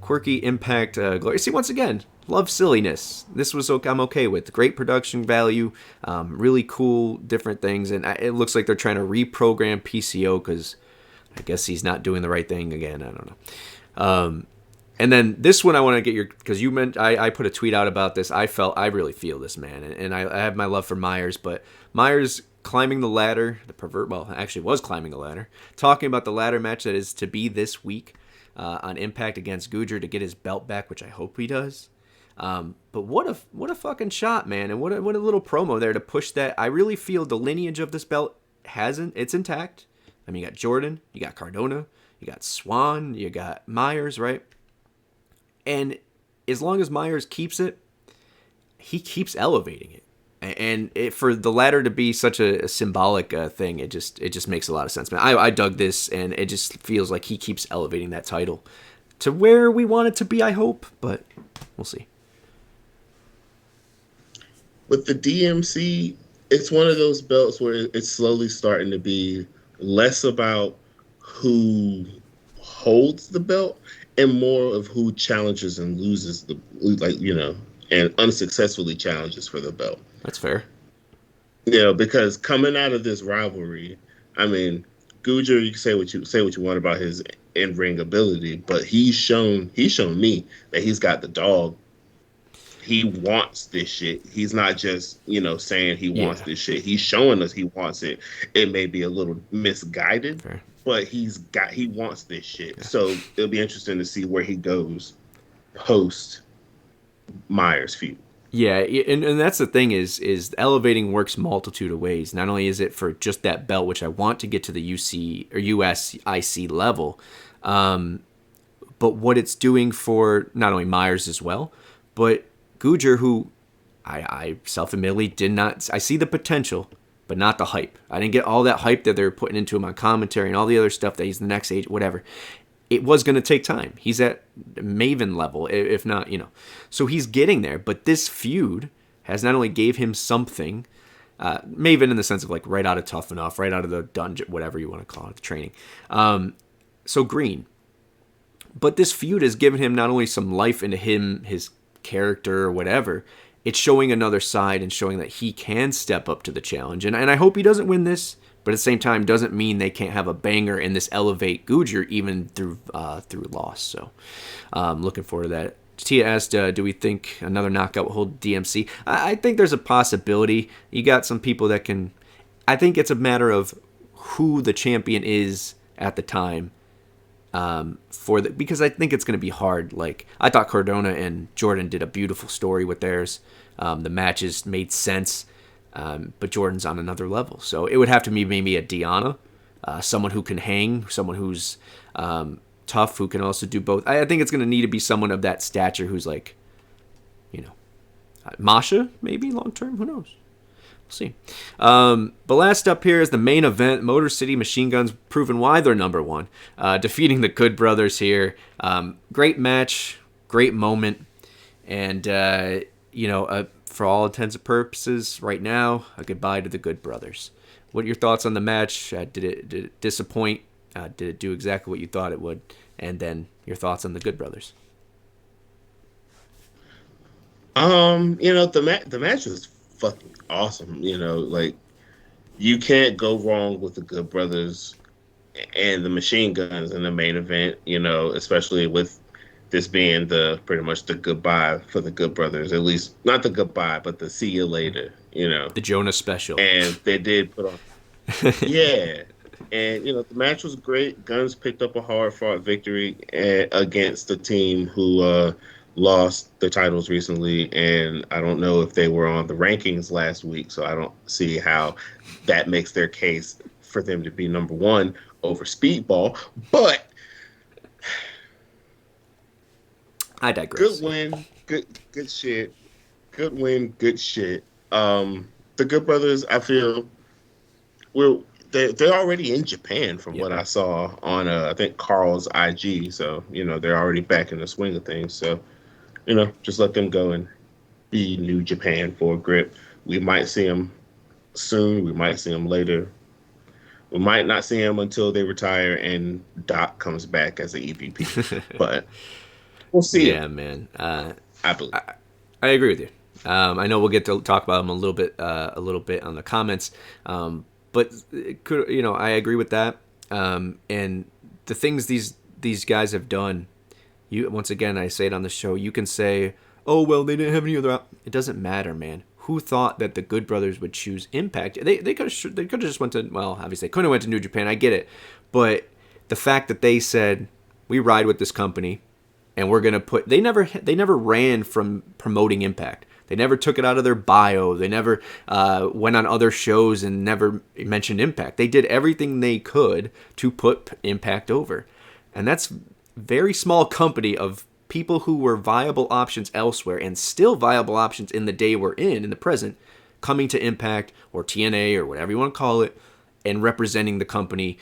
quirky Impact glory. See, once again, love silliness. This was I'm okay with. Great production value, really cool, different things, and it looks like they're trying to reprogram PCO because I guess he's not doing the right thing again. I don't know. And then this one I want to get because you meant I put a tweet out about this. I really feel this, man, and I have my love for Myers, but Myers climbing the ladder, actually was climbing the ladder, talking about the ladder match that is to be this week on Impact against Gujar to get his belt back, which I hope he does. But what a fucking shot, man, and what a little promo there to push that. I really feel the lineage of this belt it's intact. You got Jordan, you got Cardona, you got Swan, you got Myers, right? And as long as Myers keeps it, he keeps elevating it. And for the ladder to be such a symbolic thing, it just makes a lot of sense, man. I dug this, and it just feels like he keeps elevating that title to where we want it to be, I hope. But we'll see. With the DMC, it's one of those belts where it's slowly starting to be less about who holds the belt and more of who challenges and loses and unsuccessfully challenges for the belt. That's fair. Because coming out of this rivalry, Gujar, you can say what you want about his in-ring ability, but he's shown me that he's got the dog. He wants this shit. He's not just, saying he wants this shit. He's showing us he wants it. It may be a little misguided. Fair. But he wants this shit. Yeah. So it'll be interesting to see where he goes post Myers feud. Yeah, and that's the thing is elevating works multitude of ways. Not only is it for just that belt, which I want to get to the UC or US IC level, but what it's doing for not only Myers as well, but Gujar, who I self-admittedly did not. I see the potential, but not the hype. I didn't get all that hype that they're putting into him on commentary and all the other stuff that he's the next age, whatever. It was going to take time. He's at Maven level, if not, So he's getting there, but this feud has not only gave him something, Maven in the sense of like right out of Tough Enough, right out of the dungeon, whatever you want to call it, the training. So green. But this feud has given him not only some life into him, his character or whatever, it's showing another side and showing that he can step up to the challenge. And I hope he doesn't win this, but at the same time doesn't mean they can't have a banger and this elevate Gujar even through loss. So looking forward to that. Tia asked, do we think another knockout will hold DMC? I think there's a possibility. You got some people that can... I think it's a matter of who the champion is at the time. Because I think it's going to be hard. Like, I thought Cardona and Jordan did a beautiful story with theirs. The matches made sense, but Jordan's on another level. So it would have to be maybe a Deanna, someone who can hang, someone who's... tough, who can also do both. I think it's going to need to be someone of that stature who's like, Masha, maybe long term. Who knows? We'll see. But last up here is the main event. Motor City Machine Guns proving why they're number one. Defeating the Good Brothers here. Great match, great moment. And, for all intents and purposes, right now, a goodbye to the Good Brothers. What are your thoughts on the match? Did it disappoint? Did it do exactly what you thought it would? And then your thoughts on the Good Brothers. The match was fucking awesome. You can't go wrong with the Good Brothers and the Machine Guns in the main event. Especially with this being pretty much the goodbye for the Good Brothers. At least not the goodbye, but the see you later. The Jonah special. And they did put on. Yeah. And, the match was great. Guns picked up a hard-fought victory against the team who lost their titles recently. And I don't know if they were on the rankings last week, so I don't see how that makes their case for them to be number one over Speedball. But I digress. Good win. Good shit. Good win. Good shit. The Good Brothers, I feel, they're already in Japan from what I saw on, I think, Carl's IG. So, they're already back in the swing of things. So, just let them go and be New Japan for a grip. We might see them soon. We might see them later. We might not see them until they retire and Doc comes back as an EVP. But we'll see. Yeah, man. I believe. I agree with you. I know we'll get to talk about them a little bit on the comments. But I agree with that. And the things these guys have done, once again, I say it on the show, you can say, oh, well, they didn't have any other It doesn't matter, man. Who thought that the Good Brothers would choose Impact? They could have just went to, well, obviously they couldn't have went to New Japan. I get it. But the fact that they said, we ride with this company and we're going to they never ran from promoting Impact. They never took it out of their bio. They never went on other shows and never mentioned Impact. They did everything they could to put Impact over. And that's very small company of people who were viable options elsewhere and still viable options in the day we're in the present, coming to Impact or TNA or whatever you want to call it, and representing the company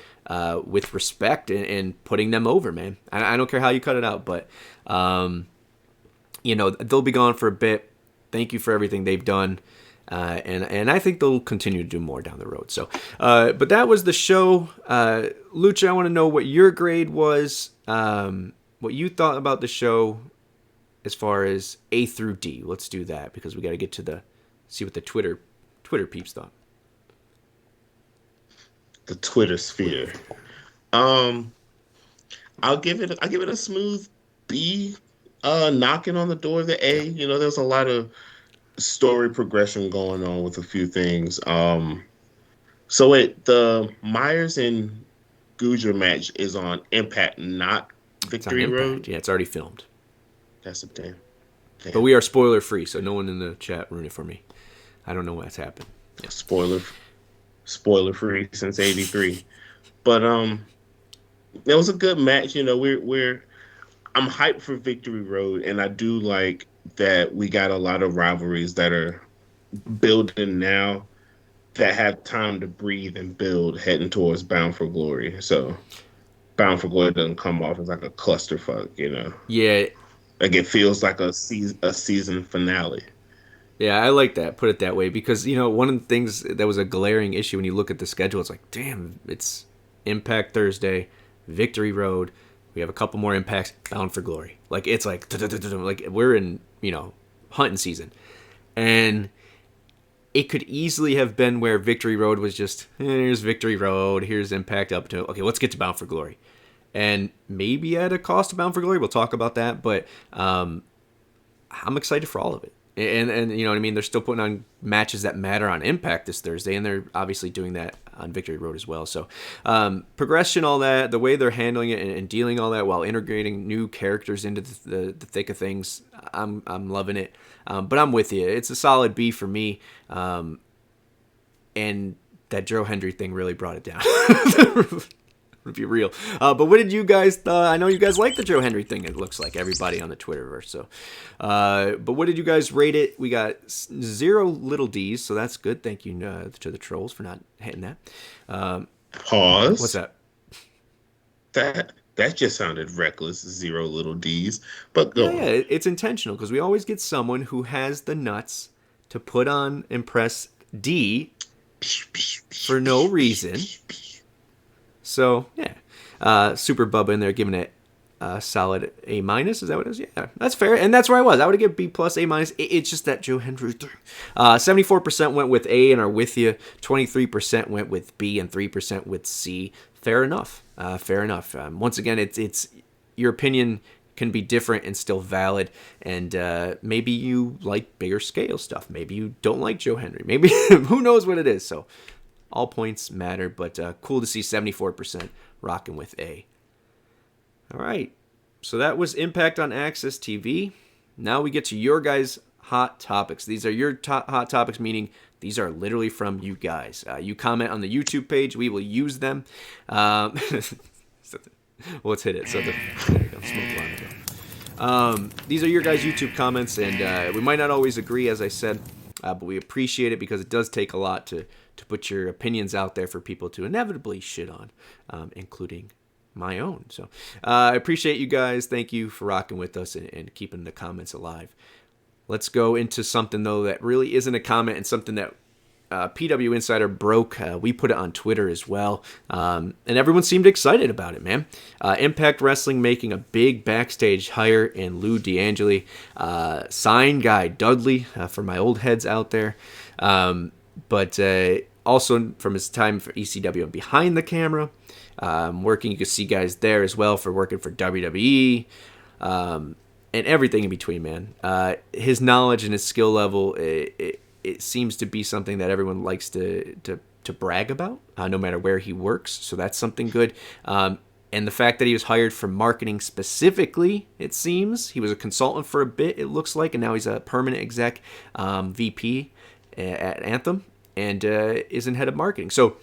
with respect and putting them over, man. I don't care how you cut it out, but, they'll be gone for a bit. Thank you for everything they've done, and I think they'll continue to do more down the road. So, but that was the show. Lucha, I want to know what your grade was, what you thought about the show as far as A through D. Let's do that because we got to get to see what the Twitter peeps thought. The Twitter sphere. I'll give it a smooth B. Knocking on the door of the A. There's a lot of story progression going on with a few things. So the Myers and Gujar match is on Impact, not Victory Road. Yeah, it's already filmed. That's a damn. But we are spoiler free, so no one in the chat ruin it for me. I don't know what's happened. Yeah. Spoiler free since '83. But it was a good match. I'm hyped for Victory Road, and I do like that we got a lot of rivalries that are building now that have time to breathe and build heading towards Bound for Glory. So Bound for Glory doesn't come off as like a clusterfuck, Yeah. Like it feels like a season finale. Yeah, I like that. Put it that way because, one of the things that was a glaring issue when you look at the schedule, it's like, damn, it's Impact Thursday, Victory Road. We have a couple more Impacts, Bound for Glory. Like, it's like we're in, hunting season. And it could easily have been where Victory Road was just, here's Victory Road, here's Impact up to, okay, let's get to Bound for Glory. And maybe at a cost of Bound for Glory, we'll talk about that, but I'm excited for all of it. And you know what I mean? They're still putting on matches that matter on Impact this Thursday, and they're obviously doing that on Victory Road as well. So progression, all that, the way they're handling it and dealing all that while integrating new characters into the thick of things, I'm loving it. But I'm with you. It's a solid B for me. And that Joe Hendry thing really brought it down. To be real. But what did you guys I know you guys like the Joe Hendry thing, it looks like, everybody on the Twitterverse. So but what did you guys rate it? We got 0 little D's, so that's good. Thank you to the trolls for not hitting that. Pause. What's that? That just sounded reckless. 0 little D's. But go on. Yeah, it's intentional because we always get someone who has the nuts to put on Impress D for no reason. So, yeah. Super Bubba in there giving it a solid A-. Is that what it is? Yeah, that's fair. And that's where I was. I would give B+, A-. It's just that Joe Hendry thing. 74% went with A and are with you. 23% went with B and 3% with C. Fair enough. Fair enough. Once again, it's your opinion can be different and still valid. And maybe you like bigger scale stuff. Maybe you don't like Joe Hendry. Maybe who knows what it is. So all points matter, but cool to see 74% rocking with A. All right, so that was Impact on Access TV. Now we get to your guys' hot topics. These are your hot topics, meaning these are literally from you guys. You comment on the YouTube page, we will use them. Let's hit it. So there you go. Smoke alarm. These are your guys' YouTube comments, and we might not always agree, as I said, but we appreciate it because it does take a lot to put your opinions out there for people to inevitably shit on, including my own. So I appreciate you guys. Thank you for rocking with us and keeping the comments alive. Let's go into something, though, that really isn't a comment and something that PW Insider broke. We put it on Twitter as well. And everyone seemed excited about it, man. Impact Wrestling making a big backstage hire in Lou D'Angeli. Sign Guy Dudley, for my old heads out there. But also from his time for ECW and behind the camera. Working, you can see guys there as well for working for WWE. And everything in between, man. His knowledge and his skill level, it seems to be something that everyone likes to brag about, no matter where he works. So that's something good. And the fact that he was hired for marketing specifically, it seems. He was a consultant for a bit, it looks like, and now he's a permanent exec VP at Anthem and is in head of marketing. So,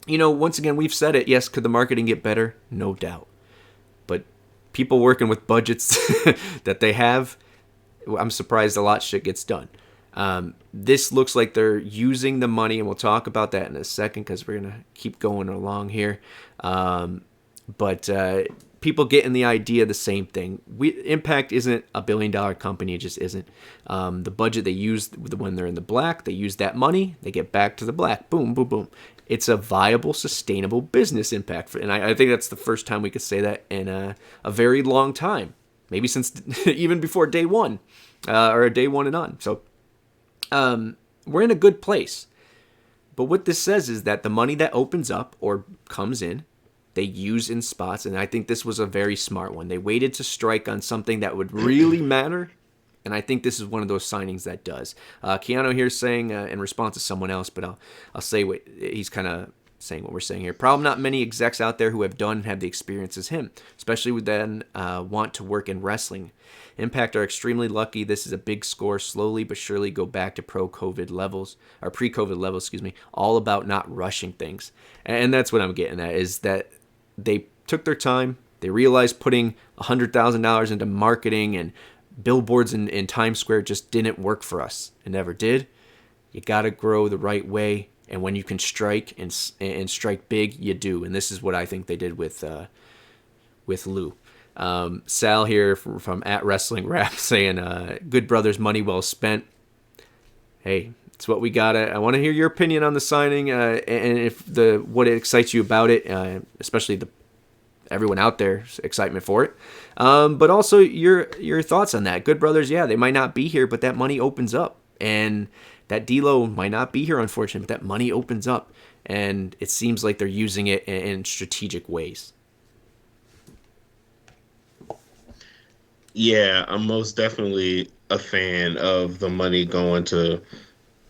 you know, once again, we've said it. Yes, could the marketing get better? No doubt. But people working with budgets that they have, I'm surprised a lot of shit gets done. This looks like they're using the money, and we'll talk about that in a second because we're going to keep going along here. But people getting the idea, the same thing. Impact isn't a $1 billion company. It just isn't. The budget they use when they're in the black, they use that money, they get back to the black. Boom, boom, boom. It's a viable, sustainable business, Impact. And I think that's the first time we could say that in a very long time. Maybe since even before day one or day one and on. So we're in a good place. But what this says is that the money that opens up or comes in, they use in spots. And I think this was a very smart one. They waited to strike on something that would really matter. And I think this is one of those signings that does. Keanu here saying in response to someone else, but I'll say what he's kind of saying what we're saying here. Problem not many execs out there who have done and have the experience as him, especially with then want to work in wrestling. Impact are extremely lucky. This is a big score. Slowly but surely go back to pre-COVID levels, all about not rushing things. And that's what I'm getting at, is that they took their time. They realized putting $100,000 into marketing and billboards in Times Square just didn't work for us. It never did. You got to grow the right way. And when you can strike and strike big, you do. And this is what I think they did with Lou. Sal here from @WrestlingRap saying, "Good brothers, money well spent." Hey, it's what we got. I want to hear your opinion on the signing and if what excites you about it, especially everyone out there's excitement for it. But also your thoughts on that. Good brothers, yeah, they might not be here, but that money opens up. And that D-Lo might not be here, unfortunately, but that money opens up, and it seems like they're using it in strategic ways. Yeah, I'm most definitely a fan of the money going to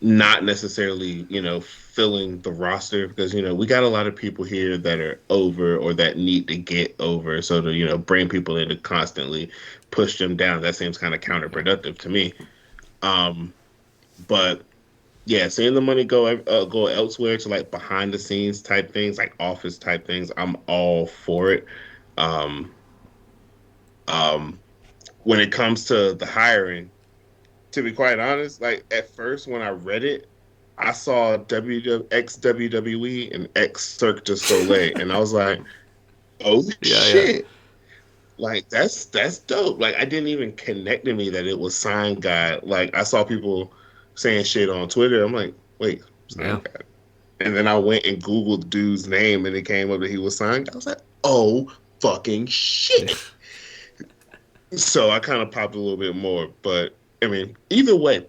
not necessarily, filling the roster because, we got a lot of people here that are over or that need to get over. So to, bring people in to constantly push them down, that seems kind of counterproductive to me. But yeah, seeing the money go elsewhere to like behind the scenes type things, like office type things, I'm all for it. Um, um, when it comes to the hiring, to be quite honest, like at first when I read it, I saw ex WWE and ex Cirque du Soleil, and I was like, "Oh shit!" Like that's dope. Like I didn't even connect to me that it was Sign Guy. Like I saw people saying shit on Twitter. I'm like, "Wait, Sign Guy?" And then I went and Googled dude's name, and it came up that he was Sign Guy. I was like, "Oh fucking shit!" So I kind of popped a little bit more, but I mean, either way,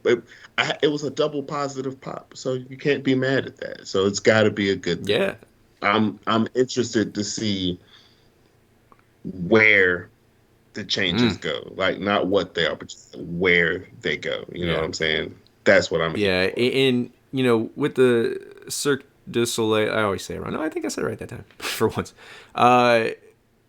it was a double positive pop, so you can't be mad at that. So it's got to be a good thing. Yeah, I'm interested to see where the changes go, like not what they are, but just where they go. You know what I'm saying? That's what I'm. Yeah, and with the Cirque du Soleil, I always say it wrong. No, I think I said it right that time for once.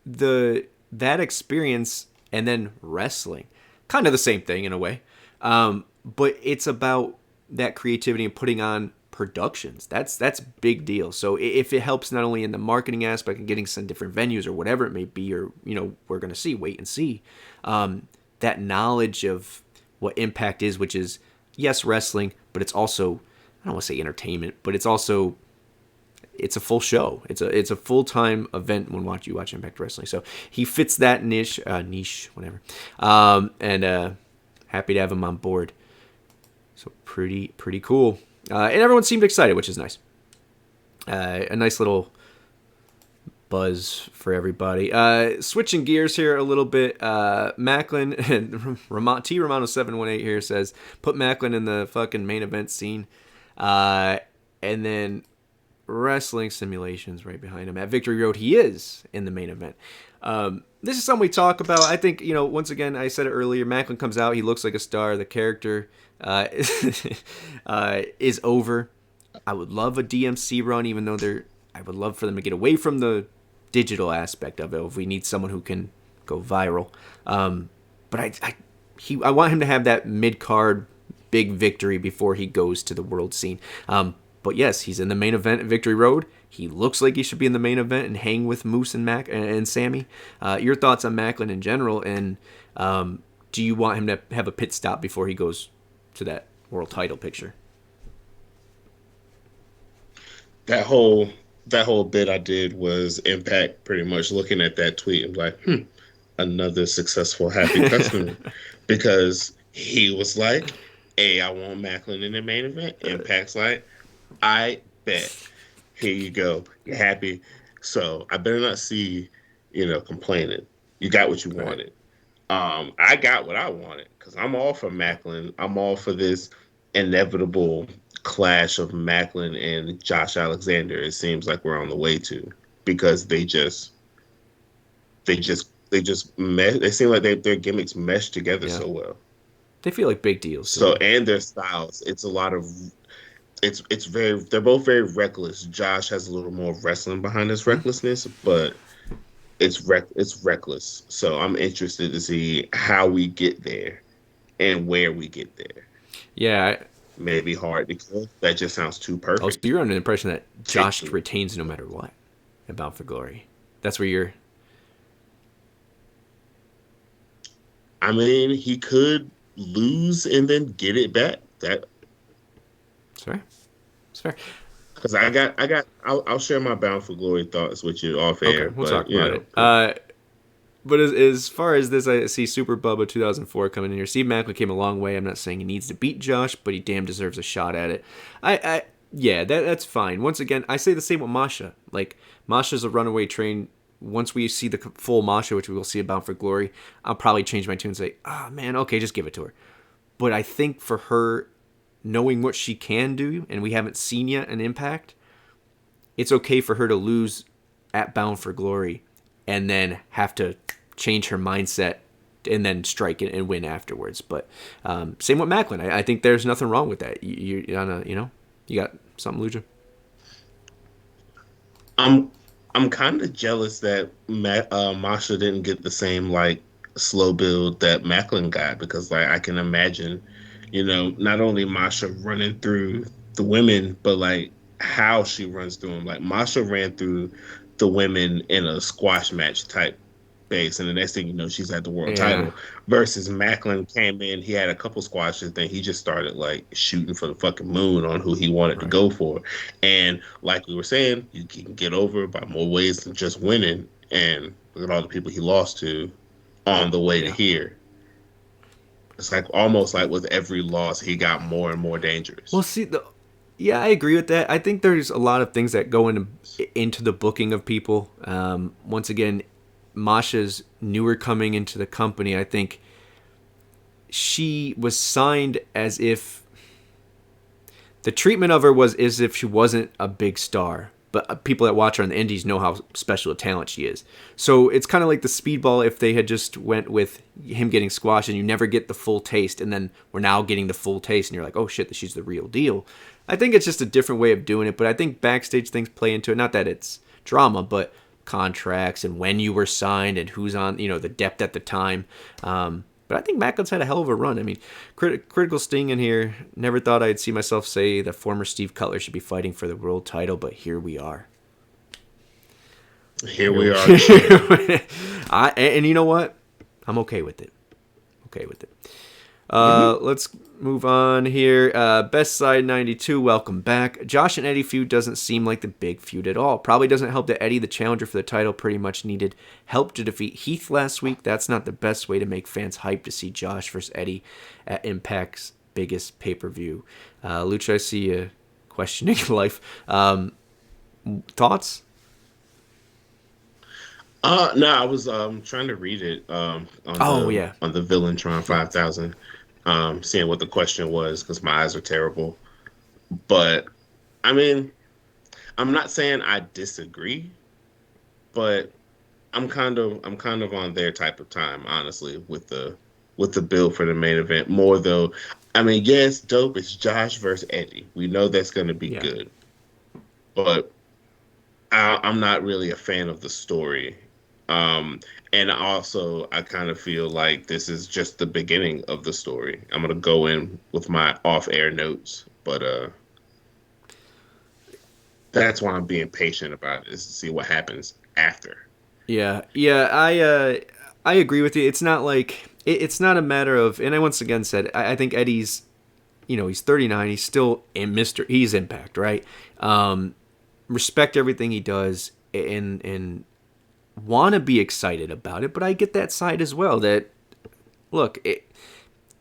That experience. And then wrestling, kind of the same thing in a way, but it's about that creativity and putting on productions. That's big deal. So if it helps not only in the marketing aspect and getting some different venues or whatever it may be, or we're gonna wait and see, that knowledge of what Impact is, which is yes wrestling, but it's also, I don't want to say entertainment, but it's a full show. It's a full-time event when you watch Impact Wrestling. So he fits that niche, whatever. And happy to have him on board. So pretty cool. And everyone seemed excited, which is nice. A nice little buzz for everybody. Switching gears here a little bit. Maclin and T Romano718 here says, put Maclin in the fucking main event scene. And then Wrestling Simulations right behind him. At Victory Road, he is in the main event. This is something we talk about. I think, once again, I said it earlier, Maclin comes out, he looks like a star. The character is over. I would love a DMC run, even though I would love for them to get away from the digital aspect of it if we need someone who can go viral. But I want him to have that mid-card big victory before he goes to the world scene. But yes, he's in the main event at Victory Road. He looks like he should be in the main event and hang with Moose and Sami. Your thoughts on Maclin in general, and do you want him to have a pit stop before he goes to that world title picture? That whole bit I did was Impact pretty much looking at that tweet and like, another successful happy customer, because he was like, "Hey, I want Maclin in the main event." Impact's like, "I bet. Here you go. You're happy." So I better not see, complaining. You got what you wanted. I got what I wanted because I'm all for Maclin. I'm all for this inevitable clash of Maclin and Josh Alexander. It seems like we're on the way to, because they just mesh. They seem like their gimmicks mesh together so well. They feel like big deals. So and their styles. It's a lot of. They're both very reckless. Josh has a little more wrestling behind his recklessness, but it's reckless. So I'm interested to see how we get there and where we get there. Yeah. Maybe hard to kill. That just sounds too perfect. Oh, so you're under the impression that Josh retains no matter what at Bound for Glory. That's where you're... I mean, he could lose and then get it back. It's fair. Because I'll share my Bound for Glory thoughts with you off air. Okay, we'll talk about it. But as far as this, I see Super Bubba 2004 coming in here. Steve Maclin came a long way. I'm not saying he needs to beat Josh, but he damn deserves a shot at it. That's fine. Once again, I say the same with Masha. Like, Masha's a runaway train. Once we see the full Masha, which we will see at Bound for Glory, I'll probably change my tune and say, man, okay, just give it to her. But I think for her knowing what she can do, and we haven't seen yet an Impact, it's okay for her to lose at Bound for Glory and then have to change her mindset and then strike it and win afterwards. But same with Maclin. I think there's nothing wrong with that. You got something, Lucha? I'm kind of jealous that Masha didn't get the same like slow build that Maclin got, because like I can imagine, not only Masha running through the women, but like how she runs through them. Like Masha ran through the women in a squash match type base, and the next thing you know, she's at the world title. Versus Maclin came in, he had a couple squashes, then he just started like shooting for the fucking moon on who he wanted to go for. And like we were saying, you can get over by more ways than just winning. And look at all the people he lost to on the way to here. It's like almost like with every loss, he got more and more dangerous. Well, see, yeah, I agree with that. I think there's a lot of things that go into the booking of people. Once again, Masha's newer coming into the company. I think she was signed as if the treatment of her was as if she wasn't a big star. But people that watch her on the indies know how special a talent she is. So it's kind of like the Speedball if they had just went with him getting squashed and you never get the full taste, and then we're now getting the full taste and you're like, oh shit, she's the real deal. I think it's just a different way of doing it, but I think backstage things play into it. Not that it's drama, but contracts and when you were signed and who's on, the depth at the time. But I think Maclin's had a hell of a run. I mean, Critical Sting in here. Never thought I'd see myself say that former Steve Cutler should be fighting for the world title, but here we are. Here we are. And you know what? I'm okay with it. Let's move on here. Best Side 92, welcome back. Josh and Eddie feud doesn't seem like the big feud at all. Probably doesn't help that Eddie, the challenger for the title, pretty much needed help to defeat Heath last week. That's not the best way to make fans hyped to see Josh versus Eddie at Impact's biggest pay-per-view. Lucha, I see you questioning life. Thoughts? No, I was trying to read it on the Villaintron 5000, seeing what the question was because my eyes are terrible. But I mean, I'm not saying I disagree, but I'm kind of on their type of time, honestly, with the build for the main event. More though, I mean, yes, dope. It's Josh versus Eddie. We know that's going to be good, but I'm not really a fan of the story. And also, I kind of feel like this is just the beginning of the story. I'm going to go in with my off-air notes, but that's why I'm being patient about it, is to see what happens after. Yeah, I agree with you. It's not like, it's not a matter of, and I once again said, I think Eddie's, he's 39, he's still he's Impact, right? Respect everything he does, and want to be excited about it, but I get that side as well, that look,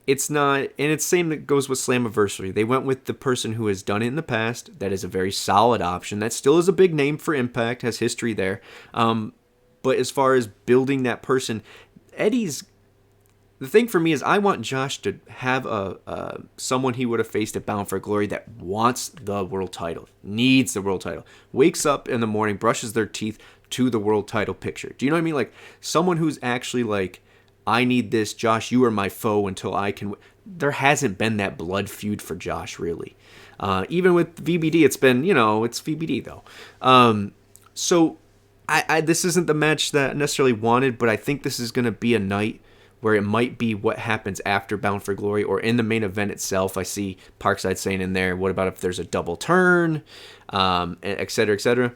it's not, and it's same that goes with Slammiversary. They went with the person who has done it in the past, that is a very solid option, that still is a big name for Impact, has history there, but as far as building that person, the thing for me is I want Josh to have someone he would have faced at Bound for Glory that wants the world title, needs the world title, wakes up in the morning, brushes their teeth to the world title picture. Do you know what I mean? Like someone who's actually like, I need this, Josh, you are my foe until I can. There hasn't been that blood feud for Josh, really. Even with VBD, it's been, it's VBD though. So I this isn't the match that I necessarily wanted, but I think this is going to be a night where it might be what happens after Bound for Glory or in the main event itself. I see Parkside saying in there, what about if there's a double turn, et cetera, et cetera.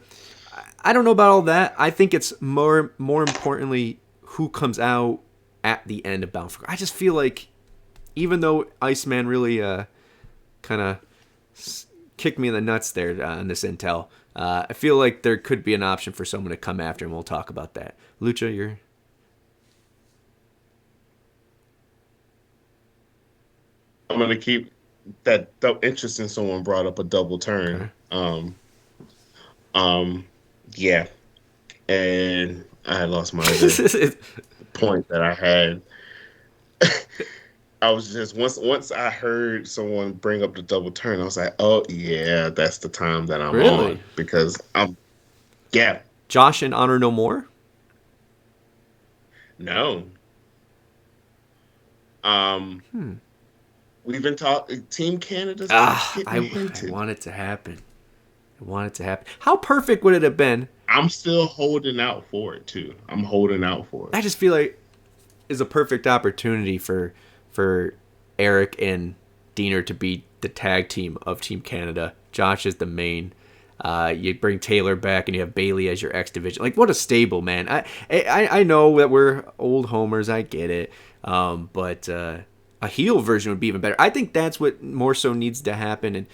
I don't know about all that. I think it's more importantly who comes out at the end of Bound for Glory. I just feel like even though Iceman really kind of kicked me in the nuts there on this intel, I feel like there could be an option for someone to come after, and we'll talk about that. Lucha, you're... I'm going to keep that interesting. Someone brought up a double turn. Okay. Yeah. And I lost my other point that I had. I was just once I heard someone bring up the double turn, I was like, oh yeah, that's the time that I'm Really? on because yeah. Josh and Honor No More? No. We've been talking. Team Canada's I getting hinted. want it to happen. I want it to happen. How perfect would it have been? I'm still holding out for it too. I'm holding out for it. I just feel like it's a perfect opportunity for Eric and Diener to be the tag team of Team Canada. Josh is the main. You bring Taylor back and you have Bailey as your X division. Like, what a stable, man. I know that we're old homers. I get it. But a heel version would be even better. I think that's what more so needs to happen. And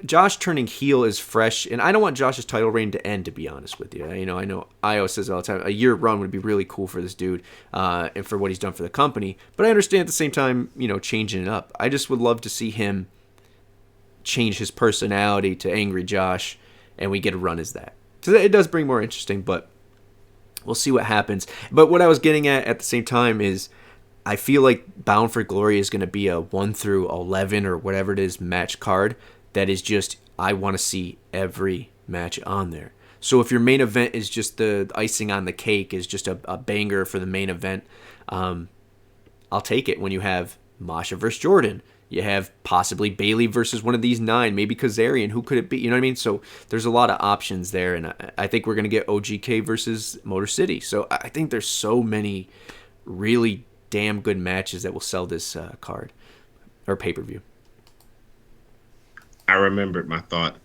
Josh turning heel is fresh, and I don't want Josh's title reign to end, to be honest with you. I know Io says all the time, a year run would be really cool for this dude and for what he's done for the company. But I understand at the same time, changing it up. I just would love to see him change his personality to Angry Josh, and we get a run as that. So it does bring more interesting, but we'll see what happens. But what I was getting at the same time is I feel like Bound for Glory is going to be a 1 through 11 or whatever it is match card that is just, I want to see every match on there. So if your main event is just the icing on the cake, is just a banger for the main event, I'll take it when you have Masha versus Jordan. You have possibly Bailey versus one of these 9, maybe Kazarian. Who could it be? You know what I mean? So there's a lot of options there, and I think we're going to get OGK versus Motor City. So I think there's so many really damn good matches that will sell this card or pay-per-view. I remembered my thought.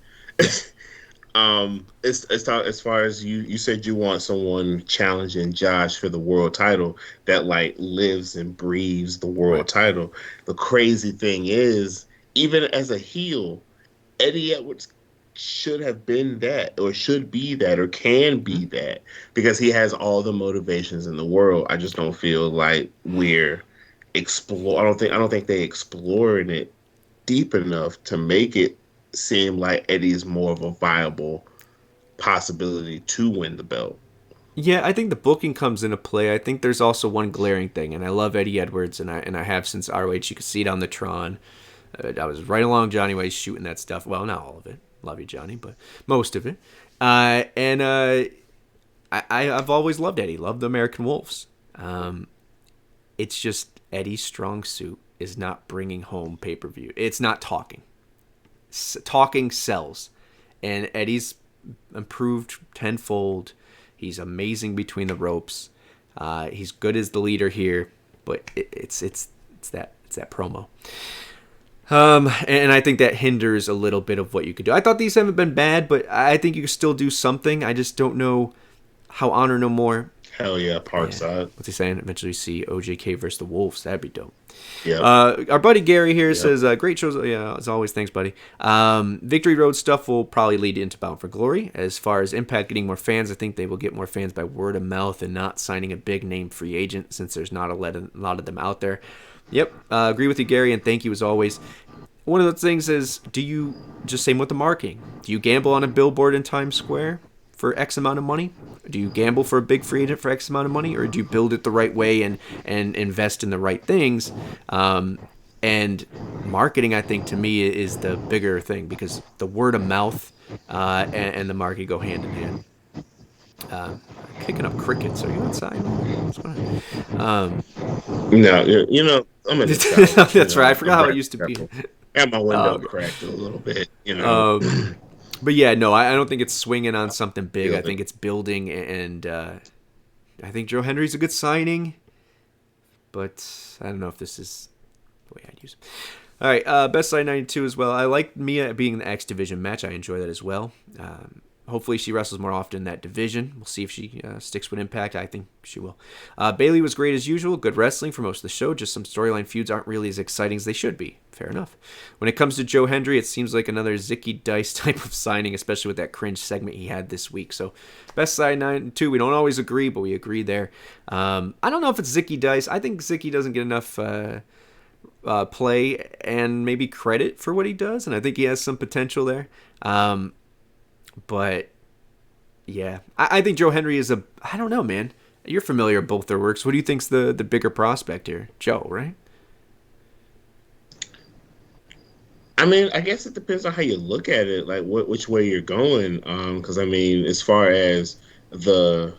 As far as you said you want someone challenging Josh for the world title that like lives and breathes the world title. The crazy thing is, even as a heel, Eddie Edwards should have been that, or should be that, or can be that, because he has all the motivations in the world. I just don't feel like we're I don't think they exploring it deep enough to make it seem like Eddie is more of a viable possibility to win the belt. Yeah, I think the booking comes into play. I think there's also one glaring thing, and I love Eddie Edwards, and I have since ROH. You can see it on the Tron. I was right along Johnny Way shooting that stuff. Well, not all of it. Love you, Johnny, but most of it. I've always loved Eddie. Loved the American Wolves. It's just Eddie's strong suit is not bringing home pay-per-view. It's not talking. Talking sells, and Eddie's improved tenfold. He's amazing between the ropes. He's good as the leader here, but it's that promo. And I think that hinders a little bit of what you could do. I thought these haven't been bad, but I think you can still do something. I just don't know how Honor No More. Hell yeah, Parkside. What's he saying? Eventually see OJK versus the Wolves. That'd be dope. Yeah. Our buddy Gary here says, great shows. Yeah, as always. Thanks, buddy. Victory Road stuff will probably lead into Bound for Glory. As far as Impact getting more fans, I think they will get more fans by word of mouth and not signing a big name free agent, since there's not a lot of them out there. Yep. Agree with you, Gary, and thank you as always. One of the things is, do you just same with the marketing? Do you gamble on a billboard in Times Square for X amount of money? Do you gamble for a big free agent for X amount of money, or do you build it the right way and invest in the right things? And marketing, I think, to me, is the bigger thing, because the word of mouth and the marketing go hand in hand. Kicking up crickets. Are you outside? What's going on? No, I'm in the shower. That's right. I forgot how it used to be. I have my window cracked a little bit. But yeah, no, I don't think it's swinging on something big. I think it's building, and I think Joe Hendry's a good signing, but I don't know if this is the way I'd use it. All right, Best Side 92 as well. I like Mia being in the X Division match. I enjoy that as well. Hopefully she wrestles more often in that division. We'll see if she sticks with Impact. I think she will. Bailey was great as usual. Good wrestling for most of the show. Just some storyline feuds aren't really as exciting as they should be. Fair enough. When it comes to Joe Hendry, it seems like another Zicky Dice type of signing, especially with that cringe segment he had this week. So Best Side 92, we don't always agree, but we agree there. I don't know if it's Zicky Dice. I think Zicky doesn't get enough play and maybe credit for what he does, and I think he has some potential there. But yeah, I think Joe Hendry is I don't know, man. You're familiar with both their works. What do you think's the bigger prospect here? Joe, right? I mean, I guess it depends on how you look at it, like which way you're going. Because I mean, as far as the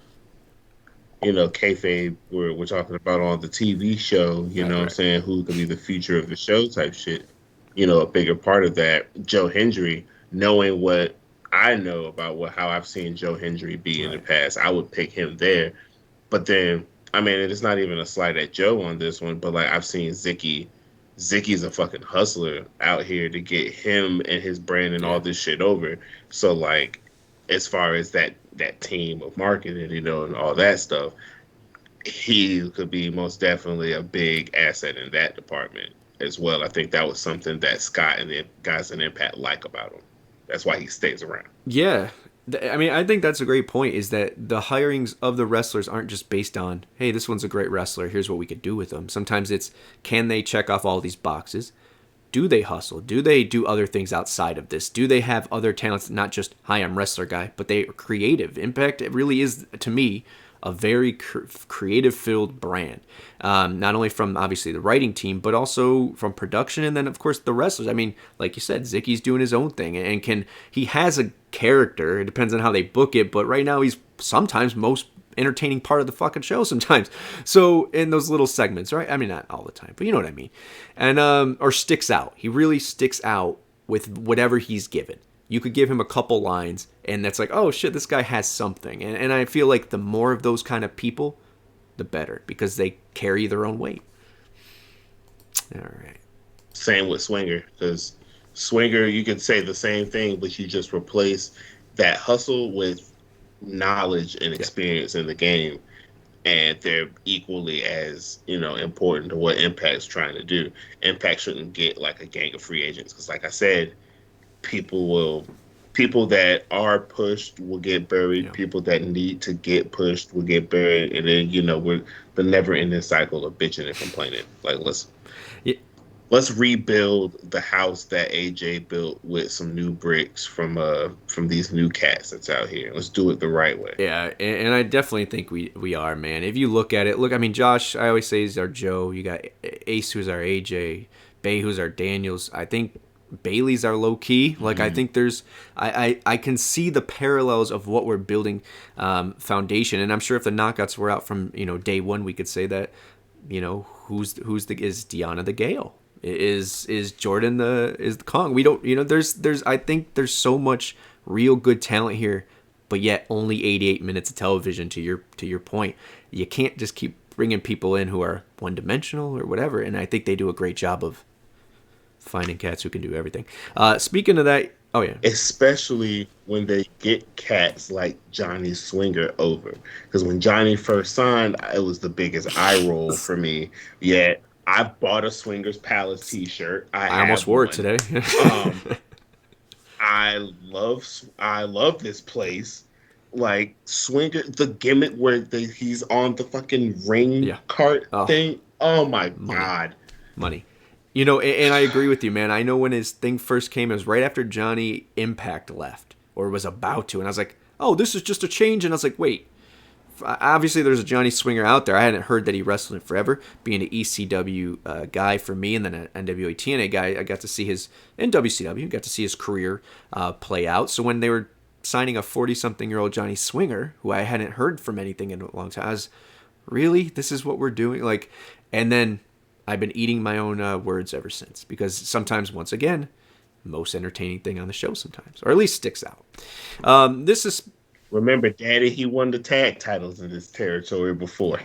kayfabe we're talking about on the TV show, you know what I'm saying, who could be the future of the show type shit. A bigger part of that, Joe Hendry, knowing what I know about how I've seen Joe Hendry be in the past, I would pick him there. But then, I mean, it's not even a slight at Joe on this one, but like I've seen Zicky. Zicky's a fucking hustler out here to get him and his brand and all this shit over. So like, as far as that team of marketing, and all that stuff, he could be most definitely a big asset in that department as well. I think that was something that Scott and the guys in Impact like about him. That's why he stays around. Yeah. I mean, I think that's a great point, is that the hirings of the wrestlers aren't just based on, hey, this one's a great wrestler, here's what we could do with them. Sometimes it's, can they check off all these boxes? Do they hustle? Do they do other things outside of this? Do they have other talents, not just, hi, I'm wrestler guy, but they are creative? Impact, it really is, to me, a very creative-filled brand. Not only from, obviously, the writing team, but also from production, and then, of course, the wrestlers. I mean, like you said, Zicky's doing his own thing, and he has a character. It depends on how they book it, but right now he's sometimes most entertaining part of the fucking show sometimes. So, in those little segments, right? I mean, not all the time, but you know what I mean. And, or sticks out. He really sticks out with whatever he's given. You could give him a couple lines, and that's like, oh shit, this guy has something. And I feel like the more of those kind of people, the better, because they carry their own weight. All right. Same with Swinger, because Swinger, you could say the same thing, but you just replace that hustle with knowledge and experience in the game, and they're equally as important to what Impact's trying to do. Impact shouldn't get like a gang of free agents, because like I said, people that are pushed will get buried. People that need to get pushed will get buried, and then we're the never-ending cycle of bitching and complaining. Like let's rebuild the house that AJ built with some new bricks from these new cats that's out here. Let's do it the right way. Yeah, and I definitely think we are, man. If you look at it, I mean, Josh, I always say, is our Joe. You got Ace, who's our AJ, Bay, who's our Daniels. I think Bailey's our low key. Like, I think there's, I can see the parallels of what we're building foundation. And I'm sure if the knockouts were out from, day one, we could say that, is Deanna the Gale? Is Jordan is the Kong? We don't, I think there's so much real good talent here, but yet only 88 minutes of television, to your point. You can't just keep bringing people in who are one dimensional or whatever. And I think they do a great job of finding cats who can do everything. Speaking of that, oh yeah, especially when they get cats like Johnny Swinger over, because when Johnny first signed, it was the biggest eye roll for me. Yet I bought a Swingers Palace T-shirt. I almost wore it today. I love this place. Like Swinger, the gimmick where he's on the fucking ring cart thing. Oh my god, money. And I agree with you, man. I know when his thing first came, it was right after Johnny Impact left, or was about to. And I was like, oh, this is just a change. And I was like, wait, obviously there's a Johnny Swinger out there. I hadn't heard that he wrestled in forever, being an ECW guy for me, and then an NWA TNA guy. I got to see his, in WCW, got to see his career play out. So when they were signing a 40-something-year-old Johnny Swinger, who I hadn't heard from anything in a long time, I was, really? This is what we're doing? Like, and then I've been eating my own words ever since, because sometimes, once again, most entertaining thing on the show sometimes, or at least sticks out. This is... Remember, Daddy, he won the tag titles in this territory before.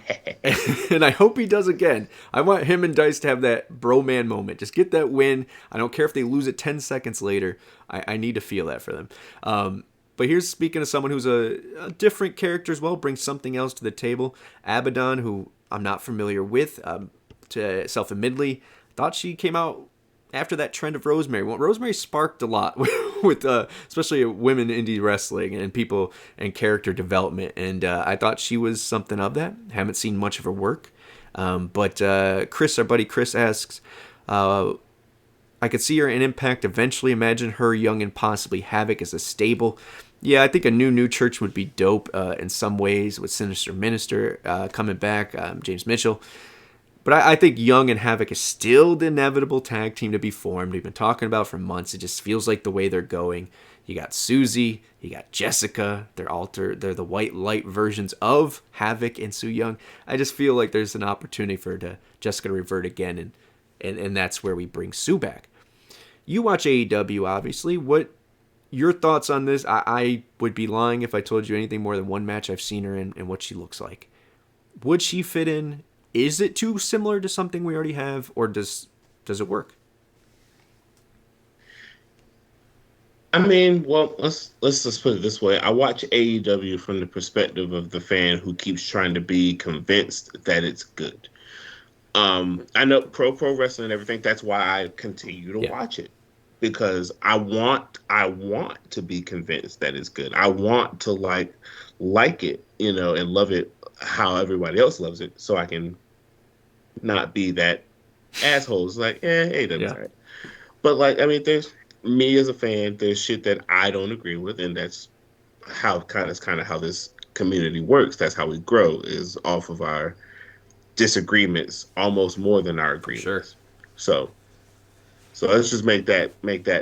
And I hope he does again. I want him and Dice to have that bro-man moment. Just get that win. I don't care if they lose it 10 seconds later. I need to feel that for them. But here's, speaking of someone who's a different character as well, brings something else to the table. Abadon, who I'm not familiar with, to self-admittedly, thought she came out after that trend of Rosemary. Well, Rosemary sparked a lot with especially women indie wrestling and people and character development, and I thought she was something of that. Haven't seen much of her work, but Chris, our buddy Chris, asks, I could see her in Impact eventually. Imagine her, Young, and possibly Havoc as a stable. Yeah, I think a new church would be dope in some ways, with Sinister Minister coming back, James Mitchell. But I think Young and Havoc is still the inevitable tag team to be formed. We've been talking about for months. It just feels like the way they're going. You got Susie, you got Jessica. They're the white light versions of Havoc and Su Yung. I just feel like there's an opportunity for Jessica to revert again, and that's where we bring Sue back. You watch AEW, obviously. What your thoughts on this? I would be lying if I told you anything more than one match I've seen her in and what she looks like. Would she fit in? Is it too similar to something we already have, or does it work? I mean, well, let's just put it this way. I watch AEW from the perspective of the fan who keeps trying to be convinced that it's good. I know pro wrestling and everything. That's why I continue to watch it, because I want to be convinced that it's good. I want to like it, and love it how everybody else loves it, so I can not be that asshole. It's like, AEW's right. But like, I mean, there's me as a fan, there's shit that I don't agree with, and that's kind of how this community works. That's how we grow, is off of our disagreements, almost more than our agreements. Sure. So let's just make that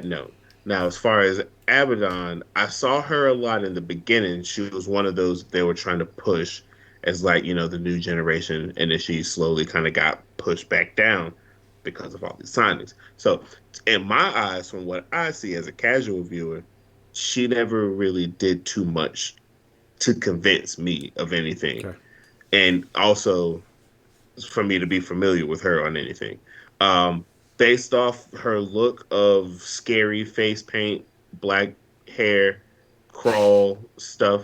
known. Now, as far as Abadon, I saw her a lot in the beginning. She was one of those they were trying to push as like, the new generation, and then she slowly kind of got pushed back down because of all these signings. So in my eyes, from what I see as a casual viewer, she never really did too much to convince me of anything. Okay. And also for me to be familiar with her on anything. Based off her look of scary face paint, black hair, crawl stuff,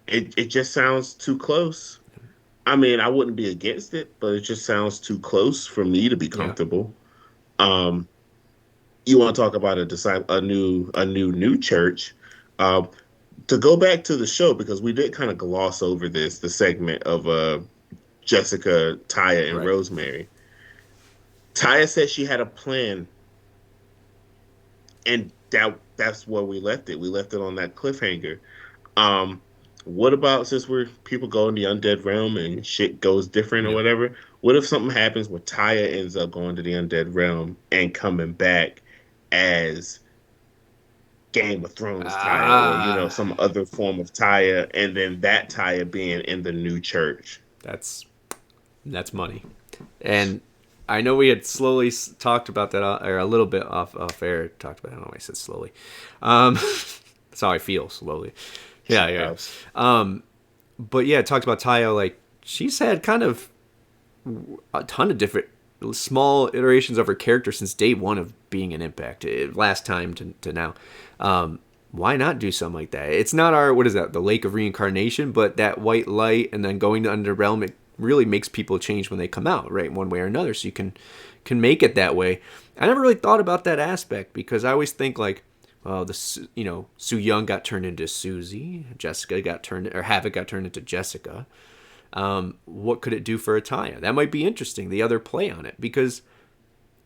it just sounds too close. I mean, I wouldn't be against it, but it just sounds too close for me to be comfortable. Yeah. You want to talk about a new church? To go back to the show, because we did kind of gloss over the segment of Jessica, Taya, and Rosemary. Taya said she had a plan, and that's where we left it. We left it on that cliffhanger. What about, since people go in the undead realm and shit goes different or whatever, what if something happens where Taya ends up going to the undead realm and coming back as Game of Thrones Taya, or some other form of Taya, and then that Taya being in the new church? That's money. And I know we had slowly talked about that, or a little bit off air, talked about it. I don't know why I said slowly. That's how I feel, slowly. Yeah. But yeah, talked about Taya. Like, she's had kind of a ton of different small iterations of her character since day one of being an Impact, last time to now. Why not do something like that? It's not the Lake of Reincarnation, but that white light and then going to Underrealm, it really makes people change when they come out, right, one way or another. So you can make it that way. I never really thought about that aspect, because I always think like, Su Yung got turned into Susie, Havoc got turned into Jessica. What could it do for a Taya? That might be interesting, the other play on it, because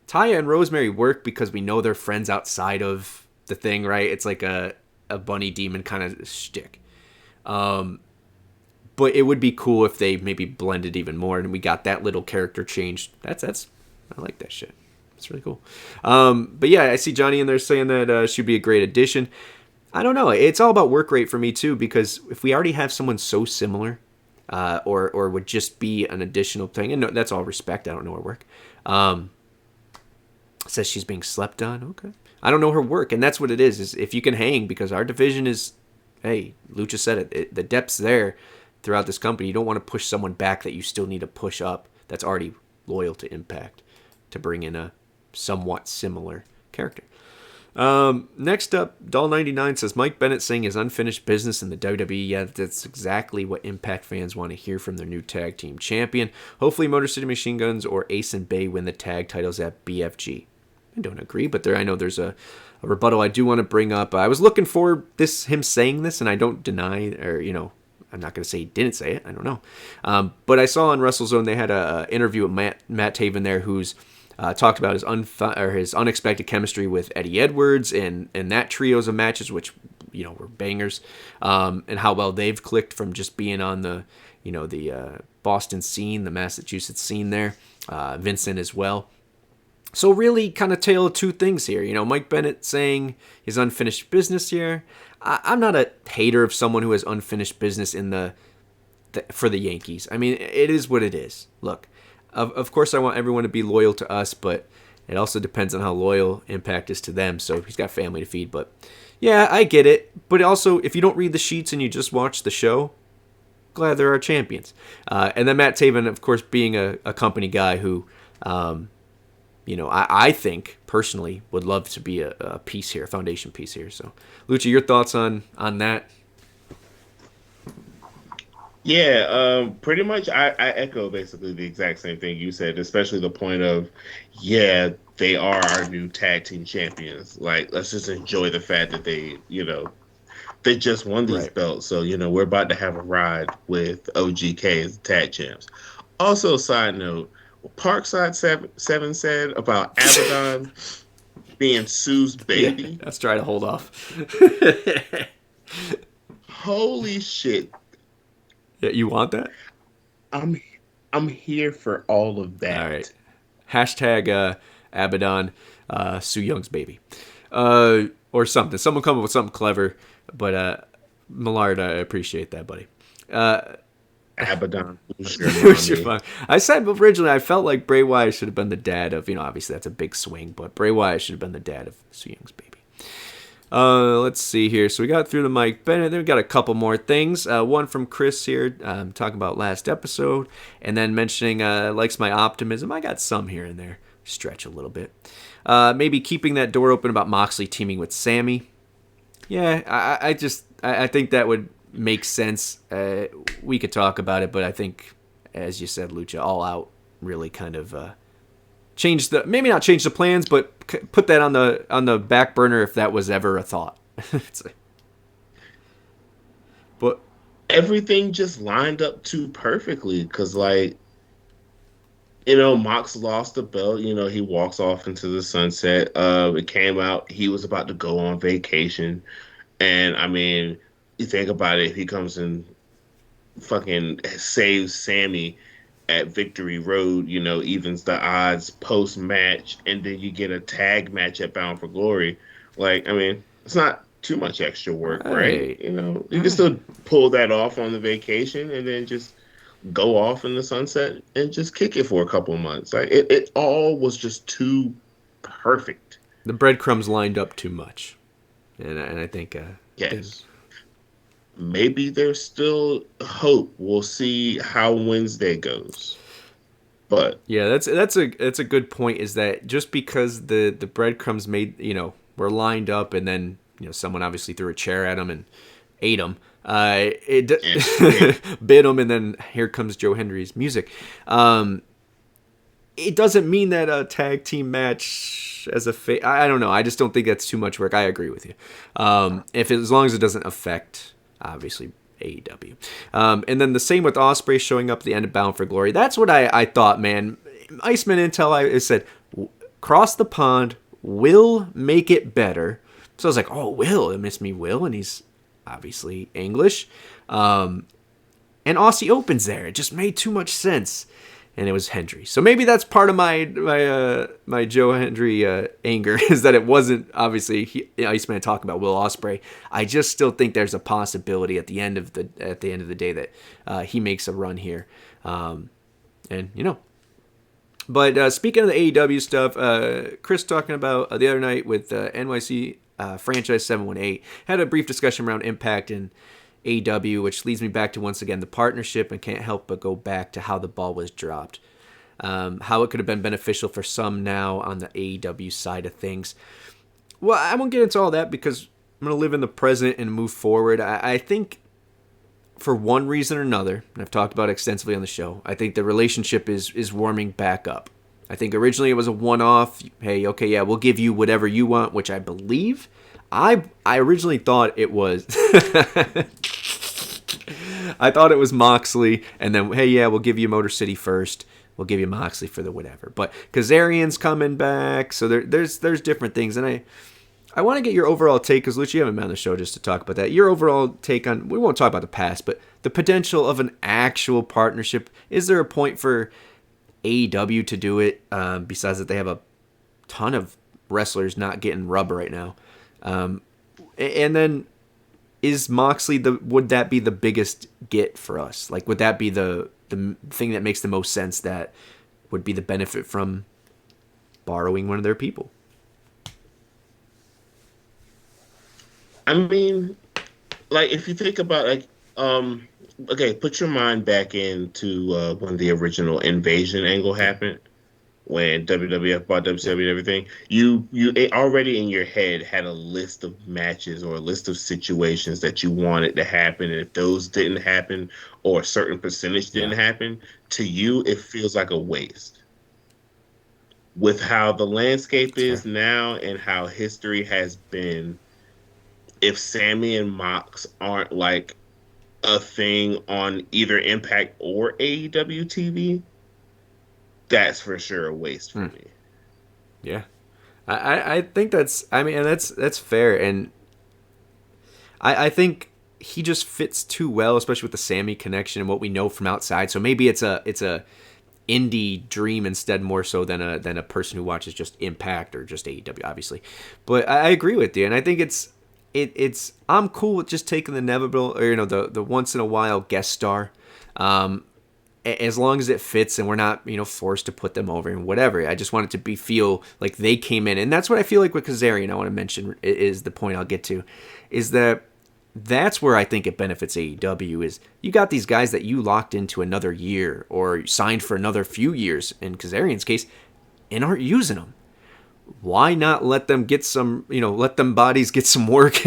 Taya and Rosemary work because we know they're friends outside of the thing, right? It's like a bunny demon kind of shtick. But it would be cool if they maybe blended even more and we got that little character changed. That's I like that shit. It's really cool. But yeah, I see Johnny in there saying that she'd be a great addition. I don't know. It's all about work rate for me too, because if we already have someone so similar, or would just be an additional thing, and no, that's all respect. I don't know her work. Says she's being slept on. Okay. I don't know her work, and that's what it is if you can hang, because our division is, hey, Lucha said it, the depth's there throughout this company. You don't want to push someone back that you still need to push up that's already loyal to Impact to bring in a somewhat similar character. Next up, Doll99 says, Mike Bennett saying his unfinished business in the WWE. Yeah, that's exactly what Impact fans want to hear from their new tag team champion. Hopefully Motor City Machine Guns or Ace and Bay win the tag titles at BFG. I don't agree, but I know there's a rebuttal I do want to bring up. I was looking for him saying this, and I don't deny, or, I'm not going to say he didn't say it. I don't know. But I saw on WrestleZone they had an interview with Matt Taven there, who's talked about his unexpected chemistry with Eddie Edwards and that trios of matches, which were bangers, and how well they've clicked from just being on the the Boston scene, the Massachusetts scene there. Vincent as well. So really kind of tale of two things here. Mike Bennett saying his unfinished business here. I'm not a hater of someone who has unfinished business for the Yankees. I mean, it is what it is. Look, of course I want everyone to be loyal to us, but it also depends on how loyal Impact is to them. So he's got family to feed. But yeah, I get it. But also, if you don't read the sheets and you just watch the show, glad there are champions. And then Matt Taven, of course, being a company guy who, I think personally would love to be a piece here, a foundation piece here. So, Lucha, your thoughts on that? Yeah, pretty much I echo basically the exact same thing you said, especially the point of, yeah, they are our new tag team champions. Like, let's just enjoy the fact that they just won these belts. So, we're about to have a ride with OGK as tag champs. Also, side note, what Parkside 7 said about Abadon being Sue's baby. Yeah, let's try to hold off. Holy shit. Yeah, you want that? I'm here for all of that. All right. Hashtag Abadon, Sue Young's baby. Or something. Someone come up with something clever. But Millard, I appreciate that, buddy. Abadon. I said originally I felt like Bray Wyatt should have been the dad of, obviously that's a big swing, but Bray Wyatt should have been the dad of Sue Young's baby. Let's see here. So we got through to Mike Bennett. Then we got a couple more things. One from Chris here, talking about last episode, and then mentioning likes my optimism. I got some here and there. Stretch a little bit. Maybe keeping that door open about Moxley teaming with Sami. Yeah, I think that would make sense. We could talk about it, but I think, as you said, Lucha, All Out really kind of maybe not change the plans, but put that on the back burner if that was ever a thought. But everything just lined up too perfectly because, Mox lost the belt. He walks off into the sunset. It came out he was about to go on vacation, and I mean, you think about it, he comes and fucking saves Sami at Victory Road, evens the odds post-match, and then you get a tag match at Bound for Glory. It's not too much extra work, right? You can still pull that off on the vacation and then just go off in the sunset and just kick it for a couple of months. It all was just too perfect. The breadcrumbs lined up too much. And I think... yes. Maybe there's still hope. We'll see how Wednesday goes. But yeah, that's a good point. Is that just because the breadcrumbs were lined up, and then someone obviously threw a chair at them and ate them. Bit them, and then here comes Joe Hendry's music. It doesn't mean that a tag team match as a I don't know. I just don't think that's too much work. I agree with you. As long as it doesn't affect, obviously, AEW. And then the same with Ospreay showing up at the end of Bound for Glory. That's what I thought, man. Iceman Intel, I said, cross the pond, will make it better. So I was like, oh, Will. It missed me, Will. And he's obviously English. And Aussie opens there. It just made too much sense. And it was Hendry. So maybe that's part of my Joe Hendry anger, is that it wasn't obviously Iceman talking about Will Ospreay. I just still think there's a possibility at the end of the day that he makes a run here, But speaking of the AEW stuff, Chris talking about the other night with NYC Franchise 718 had a brief discussion around Impact and AEW, which leads me back to, once again, the partnership, and can't help but go back to how the ball was dropped. How it could have been beneficial for some now on the AEW side of things. Well, I won't get into all that because I'm going to live in the present and move forward. I think for one reason or another, and I've talked about it extensively on the show, I think the relationship is warming back up. I think originally it was a one-off. Hey, okay, yeah, we'll give you whatever you want, which I believe. I originally thought it was... I thought it was Moxley, and then, hey, yeah, we'll give you Motor City first. We'll give you Moxley for the whatever. But Kazarian's coming back, so there's different things. And I want to get your overall take, because Lucha, you haven't been on the show just to talk about that. Your overall take on, we won't talk about the past, but the potential of an actual partnership. Is there a point for AEW to do it, besides that they have a ton of wrestlers not getting rub right now? And then is Moxley would that be the biggest get for us? Like, would that be the thing that makes the most sense, that would be the benefit from borrowing one of their people? I mean, like, if you think about, like, okay, put your mind back into when the original Invasion angle happened, when WWF bought WCW and everything. You already in your head had a list of matches or a list of situations that you wanted to happen, and if those didn't happen or a certain percentage didn't happen, to you it feels like a waste. With how the landscape is now and how history has been, if Sami and Mox aren't like a thing on either Impact or AEW TV, that's for sure a waste for me. Yeah. I think that's fair, and I think he just fits too well, especially with the Sami connection and what we know from outside. So maybe it's a indie dream instead, more so than a person who watches just Impact or just AEW, obviously. But I agree with you, and I think it's I'm cool with just taking the inevitable, or the once in a while guest star, as long as it fits and we're not forced to put them over and whatever. I just want it to feel like they came in, and that's what I feel like with Kazarian. I want to mention is the point I'll get to, is that's where I think it benefits AEW, is you got these guys that you locked into another year or signed for another few years in Kazarian's case, and aren't using them. Why not let them get some, let them bodies get some work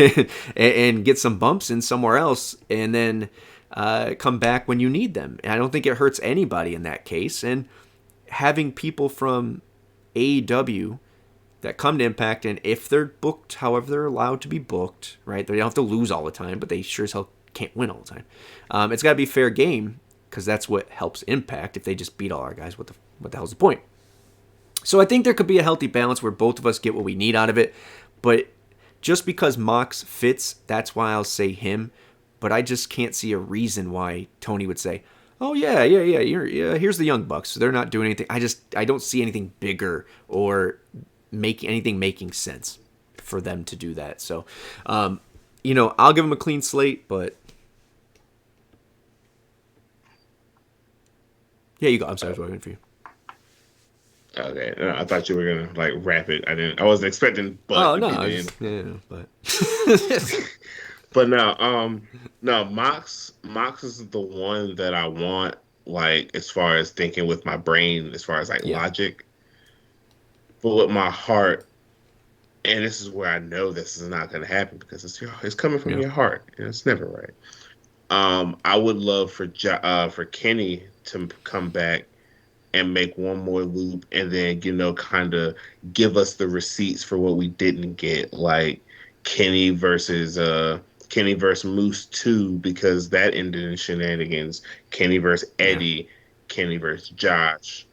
and get some bumps in somewhere else, and then come back when you need them? And I don't think it hurts anybody in that case. And having people from AEW that come to Impact, and if they're booked, however they're allowed to be booked, right? They don't have to lose all the time, but they sure as hell can't win all the time. It's got to be fair game, because that's what helps Impact. If they just beat all our guys, what the hell's the point? So I think there could be a healthy balance where both of us get what we need out of it. But just because Mox fits, that's why I'll say him. But I just can't see a reason why Tony would say, oh, yeah, here's the Young Bucks. They're not doing anything. I don't see anything bigger or making sense for them to do that. So, I'll give them a clean slate, but yeah, you go. I'm sorry, I was waiting for you. Okay, no, I thought you were gonna wrap it. I wasn't expecting. But oh no, but but no, Mox is the one that I want. As far as thinking with my brain, as far as logic, but with my heart, and this is where I know this is not gonna happen, because it's coming from your heart, and it's never right. I would love for Kenny to come back and make one more loop, and then kind of give us the receipts for what we didn't get, like Kenny versus Moose 2, because that ended in shenanigans. Kenny versus Eddie, Kenny versus Josh.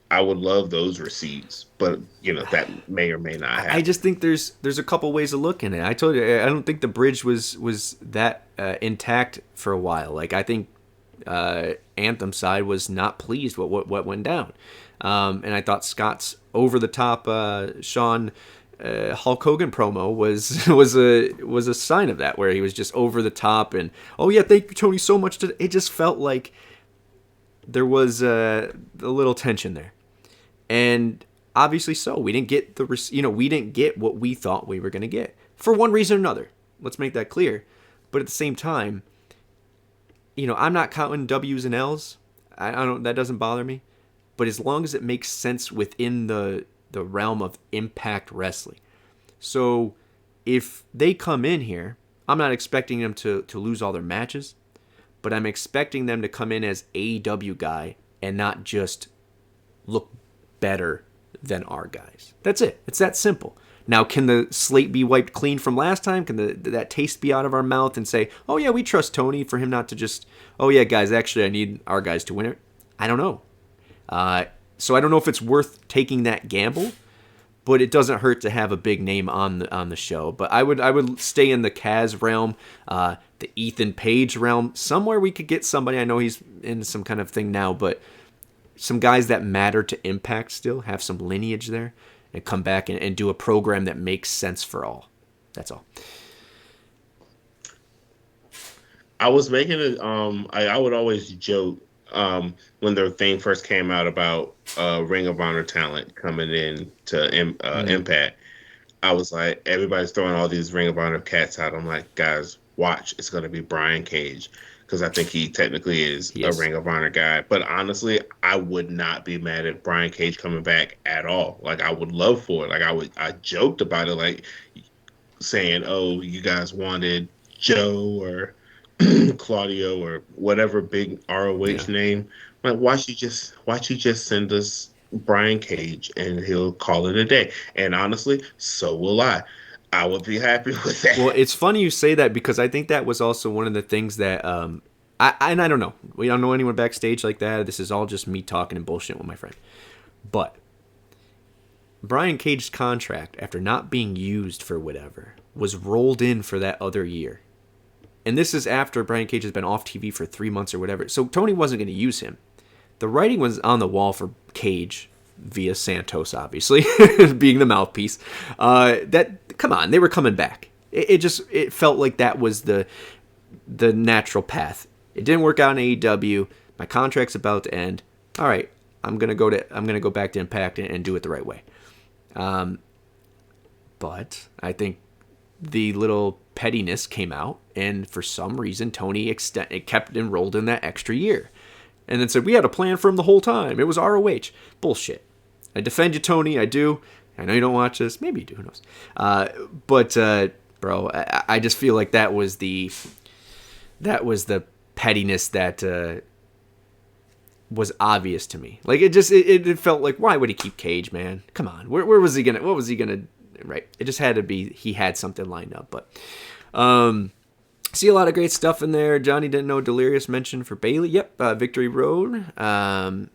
I would love those receipts, but that may or may not happen. I just think there's a couple ways of looking at it. I told you, I don't think the bridge was that intact for a while. I think Anthem side was not pleased with what went down, and I thought Scott's over the top Shawn Hulk Hogan promo was a sign of that, where he was just over the top and, oh yeah, thank you Tony so much. It just felt like there was a little tension there, and obviously so we didn't get we didn't get what we thought we were going to get for one reason or another. Let's make that clear. But at the same time, I'm not counting W's and L's. I don't. That doesn't bother me. But as long as it makes sense within the realm of Impact Wrestling. So if they come in here, I'm not expecting them to lose all their matches, but I'm expecting them to come in as AEW guy and not just look better than our guys. That's it. It's that simple. Now, can the slate be wiped clean from last time? Can that taste be out of our mouth and say, oh, yeah, we trust Tony, for him not to just, oh, yeah, guys, actually, I need our guys to win it? I don't know. So I don't know if it's worth taking that gamble, but it doesn't hurt to have a big name on the show. But I would stay in the Kaz realm, the Ethan Page realm, somewhere we could get somebody. I know he's in some kind of thing now, but some guys that matter to Impact still, have some lineage there, and come back and do a program that makes sense for all. That's all. I was making it. I would always joke when their thing first came out about Ring of Honor talent coming in to Impact. I was like, everybody's throwing all these Ring of Honor cats out. I'm like, guys, watch. It's going to be Brian Cage, because I think he technically is a Ring of Honor guy. But honestly, I would not be mad at Brian Cage coming back at all. Like, I would love for it. Like, I joked about it, like saying, "Oh, you guys wanted Joe or Claudio or whatever big ROH name. Like, why don't you just send us Brian Cage and he'll call it a day?" And honestly, so will I. I would be happy with that. Well, it's funny you say that, because I think that was also one of the things that I don't know. We don't know anyone backstage like that. This is all just me talking and bullshit with my friend. But Brian Cage's contract, after not being used for whatever, was rolled in for that other year. And this is after Brian Cage has been off TV for 3 months or whatever. So Tony wasn't going to use him. The writing was on the wall for Cage via Santos, obviously, being the mouthpiece. Come on, they were coming back. It felt like that was the natural path. It didn't work out in AEW. My contract's about to end. All right, I'm gonna go back to Impact and do it the right way. But I think the little pettiness came out, and for some reason Tony kept enrolled in that extra year, and then said we had a plan for him the whole time. It was ROH. Bullshit. I defend you, Tony. I do. I know you don't watch this. Maybe you do. Who knows? But bro, I just feel like that was the pettiness that was obvious to me. Like, it felt like, why would he keep Cage, man? Come on. Where was he gonna? What was he gonna? Right. It just had to be he had something lined up. But see a lot of great stuff in there. Johnny didn't know Delirious mentioned for Bailey. Yep. Victory Road.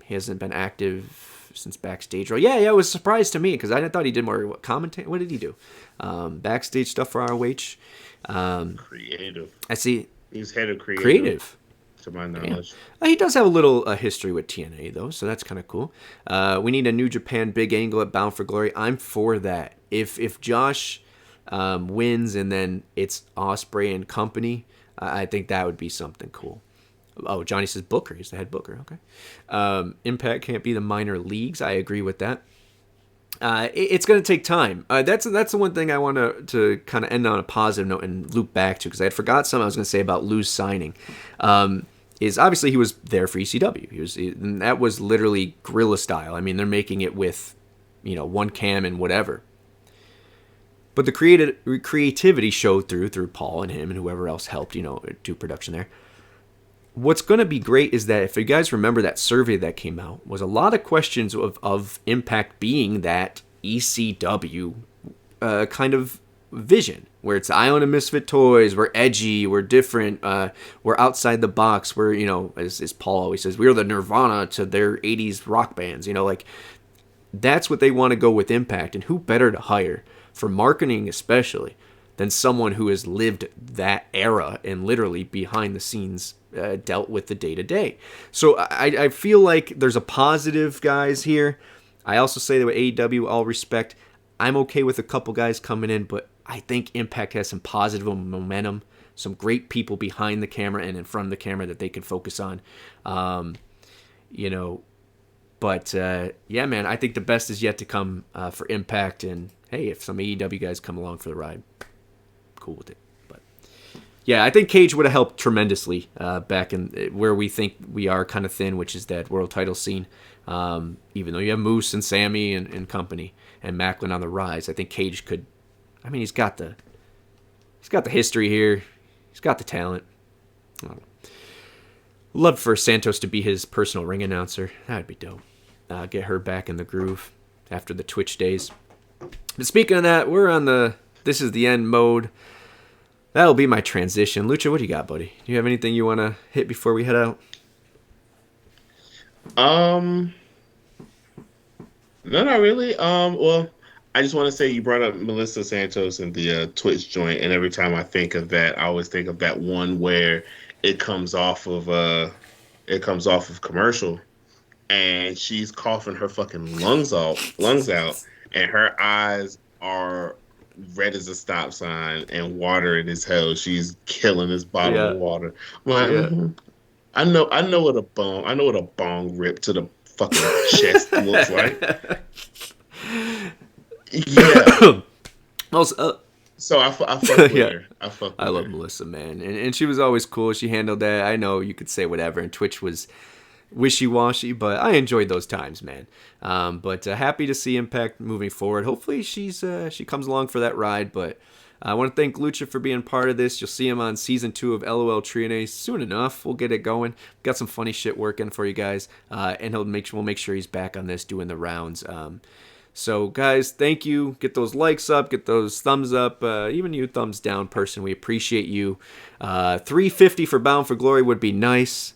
He hasn't been active since Backstage. Yeah, it was a surprise to me, because I thought he did more commentate. What did he do? Backstage stuff for ROH. Creative. I see. He's head of creative. To my knowledge. Yeah. He does have a little history with TNA, though, so that's kind of cool. We need a New Japan big angle at Bound for Glory. I'm for that. If Josh wins and then it's Ospreay and company, I think that would be something cool. Oh, Johnny says Booker. He's the head booker. Okay. Impact can't be the minor leagues. I agree with that. It's going to take time. That's the one thing I want to kind of end on a positive note and loop back to, because I had forgot something I was going to say about Lou's signing. Is obviously he was there for ECW. And that was literally guerrilla style. I mean, they're making it with, one cam and whatever. But the creativity showed through Paul and him and whoever else helped, do production there. What's going to be great is that if you guys remember that survey that came out, was a lot of questions of Impact being that ECW kind of vision, where it's the Island of Misfit Toys, we're edgy, we're different, we're outside the box, we're, as Paul always says, we're the Nirvana to their 80s rock bands, like that's what they want to go with Impact. And who better to hire for marketing especially than someone who has lived that era and literally behind the scenes dealt with the day-to-day. So I feel like there's a positive, guys, here. I also say that with AEW, all respect, I'm okay with a couple guys coming in, but I think Impact has some positive momentum, some great people behind the camera and in front of the camera that they can focus on. But yeah, man, I think the best is yet to come for Impact. And hey, if some AEW guys come along for the ride, cool with it. But yeah, I think Cage would have helped tremendously back in where we think we are kind of thin, which is that world title scene. Even though you have Moose and Sami and company and Maclin on the rise, I think Cage could. I mean, he's got the history here. He's got the talent. Love for Santos to be his personal ring announcer. That'd be dope. Get her back in the groove after the Twitch days. But speaking of that, we're on the this is the end mode. That'll be my transition. Lucha, what do you got, buddy? Do you have anything you want to hit before we head out? No, not really. Well, I just want to say you brought up Melissa Santos and the Twitch joint, and every time I think of that, I always think of that one where it comes off of commercial, and she's coughing her fucking lungs out, and her eyes are red as a stop sign and watering as hell. She's killing this bottle of water. I'm like, I know what a bong rip to the fucking chest looks like. Yeah. Also, so I fuck with her. I love Melissa, man, and she was always cool. She handled that. I know you could say whatever, and Twitch was wishy-washy, but I enjoyed those times, man. But happy to see Impact moving forward. Hopefully she comes along for that ride. But I want to thank Lucha for being part of this. You'll see him on season 2 of LOLTreeNA soon enough. We'll get it going. Got some funny shit working for you guys, and we'll make sure he's back on this doing the rounds. So, guys, thank you. Get those likes up. Get those thumbs up. Even you, thumbs down person. We appreciate you. 350 for Bound for Glory would be nice.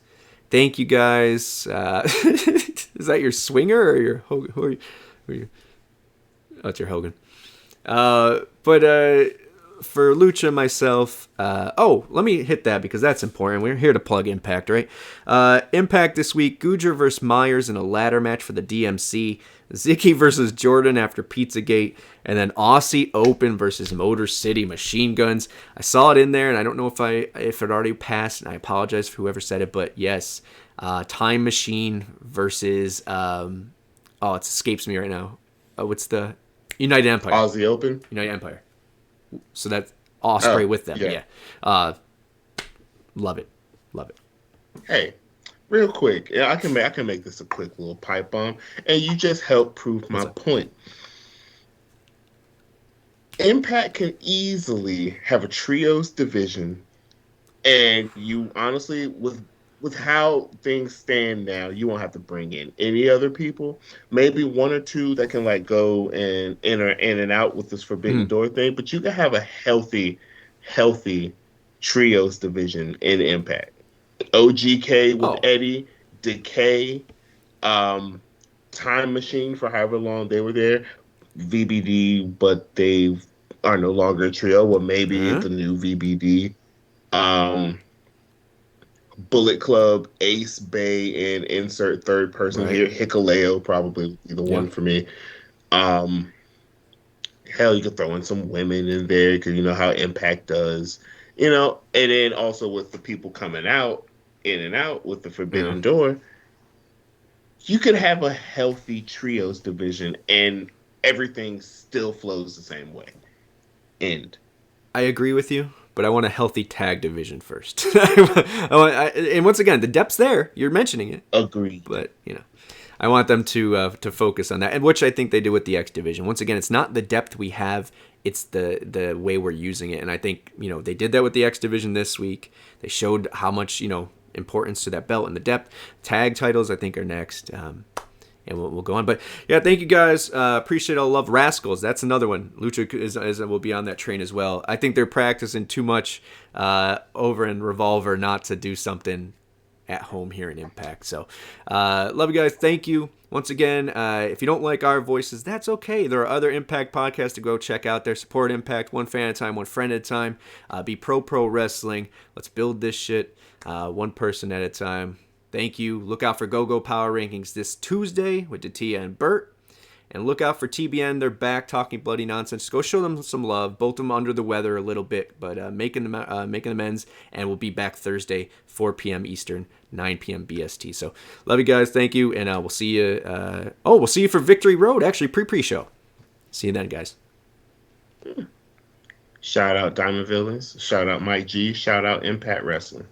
Thank you, guys. Is that your swinger or your Hogan? Who are you? Oh, it's your Hogan. But for Lucha and myself, let me hit that because that's important. We're here to plug Impact, right? Impact this week, Gujar versus Myers in a ladder match for the DMC. Zicky versus Jordan after Pizzagate, and then Aussie Open versus Motor City Machine Guns. I saw it in there, and I don't know if it already passed, and I apologize for whoever said it, but yes, Time Machine versus it escapes me right now. What's the United Empire? Aussie Open. United Empire. So that's Ospreay with them. Yeah. Love it. Hey. Real quick, I can make this a quick little pipe bomb, and you just helped prove my point. Impact can easily have a trios division, and you honestly, with how things stand now, you won't have to bring in any other people. Maybe one or two that can like go and enter in and out with this Forbidden Door thing, but you can have a healthy trios division in Impact. OGK with Eddie, Decay, Time Machine for however long they were there, VBD, but they are no longer a trio. Well, maybe the new VBD. Bullet Club, Ace Bay, and insert third person here. Hikuleo probably be the one for me. Hell, you could throw in some women in there because you know how Impact does. You know, and then also with the people coming out, in and out with the Forbidden Door, you could have a healthy trios division and everything still flows the same way. End. I agree with you, but I want a healthy tag division first. And once again, the depth's there. You're mentioning it. Agreed. But, you know, I want them to focus on that, and which I think they do with the X division. Once again, it's not the depth we have. It's the way we're using it. And I think, you know, they did that with the X division this week. They showed how much, you know, importance to that belt and the depth. Tag titles, I think, are next. And we'll go on. But, yeah, thank you, guys. Appreciate all the love. Rascals, that's another one. Lucha will be on that train as well. I think they're practicing too much over in Revolver not to do something at home here in Impact. So, love you guys. Thank you. Once again, if you don't like our voices, that's okay. There are other Impact podcasts to go check out there. Support Impact, one fan at a time, one friend at a time. Be pro wrestling. Let's build this shit one person at a time. Thank you. Look out for GoGoPowerRankings this Tuesday with Datila and Bert. And look out for TBN. They're back talking bloody nonsense. Go show them some love. Both of them under the weather a little bit, but making amends. And we'll be back Thursday, 4 p.m. Eastern, 9 p.m. BST. So love you guys. Thank you. And we'll see you. We'll see you for Victory Road, actually, pre-show. See you then, guys. Shout out Diamond Villains. Shout out Mike G. Shout out Impact Wrestling.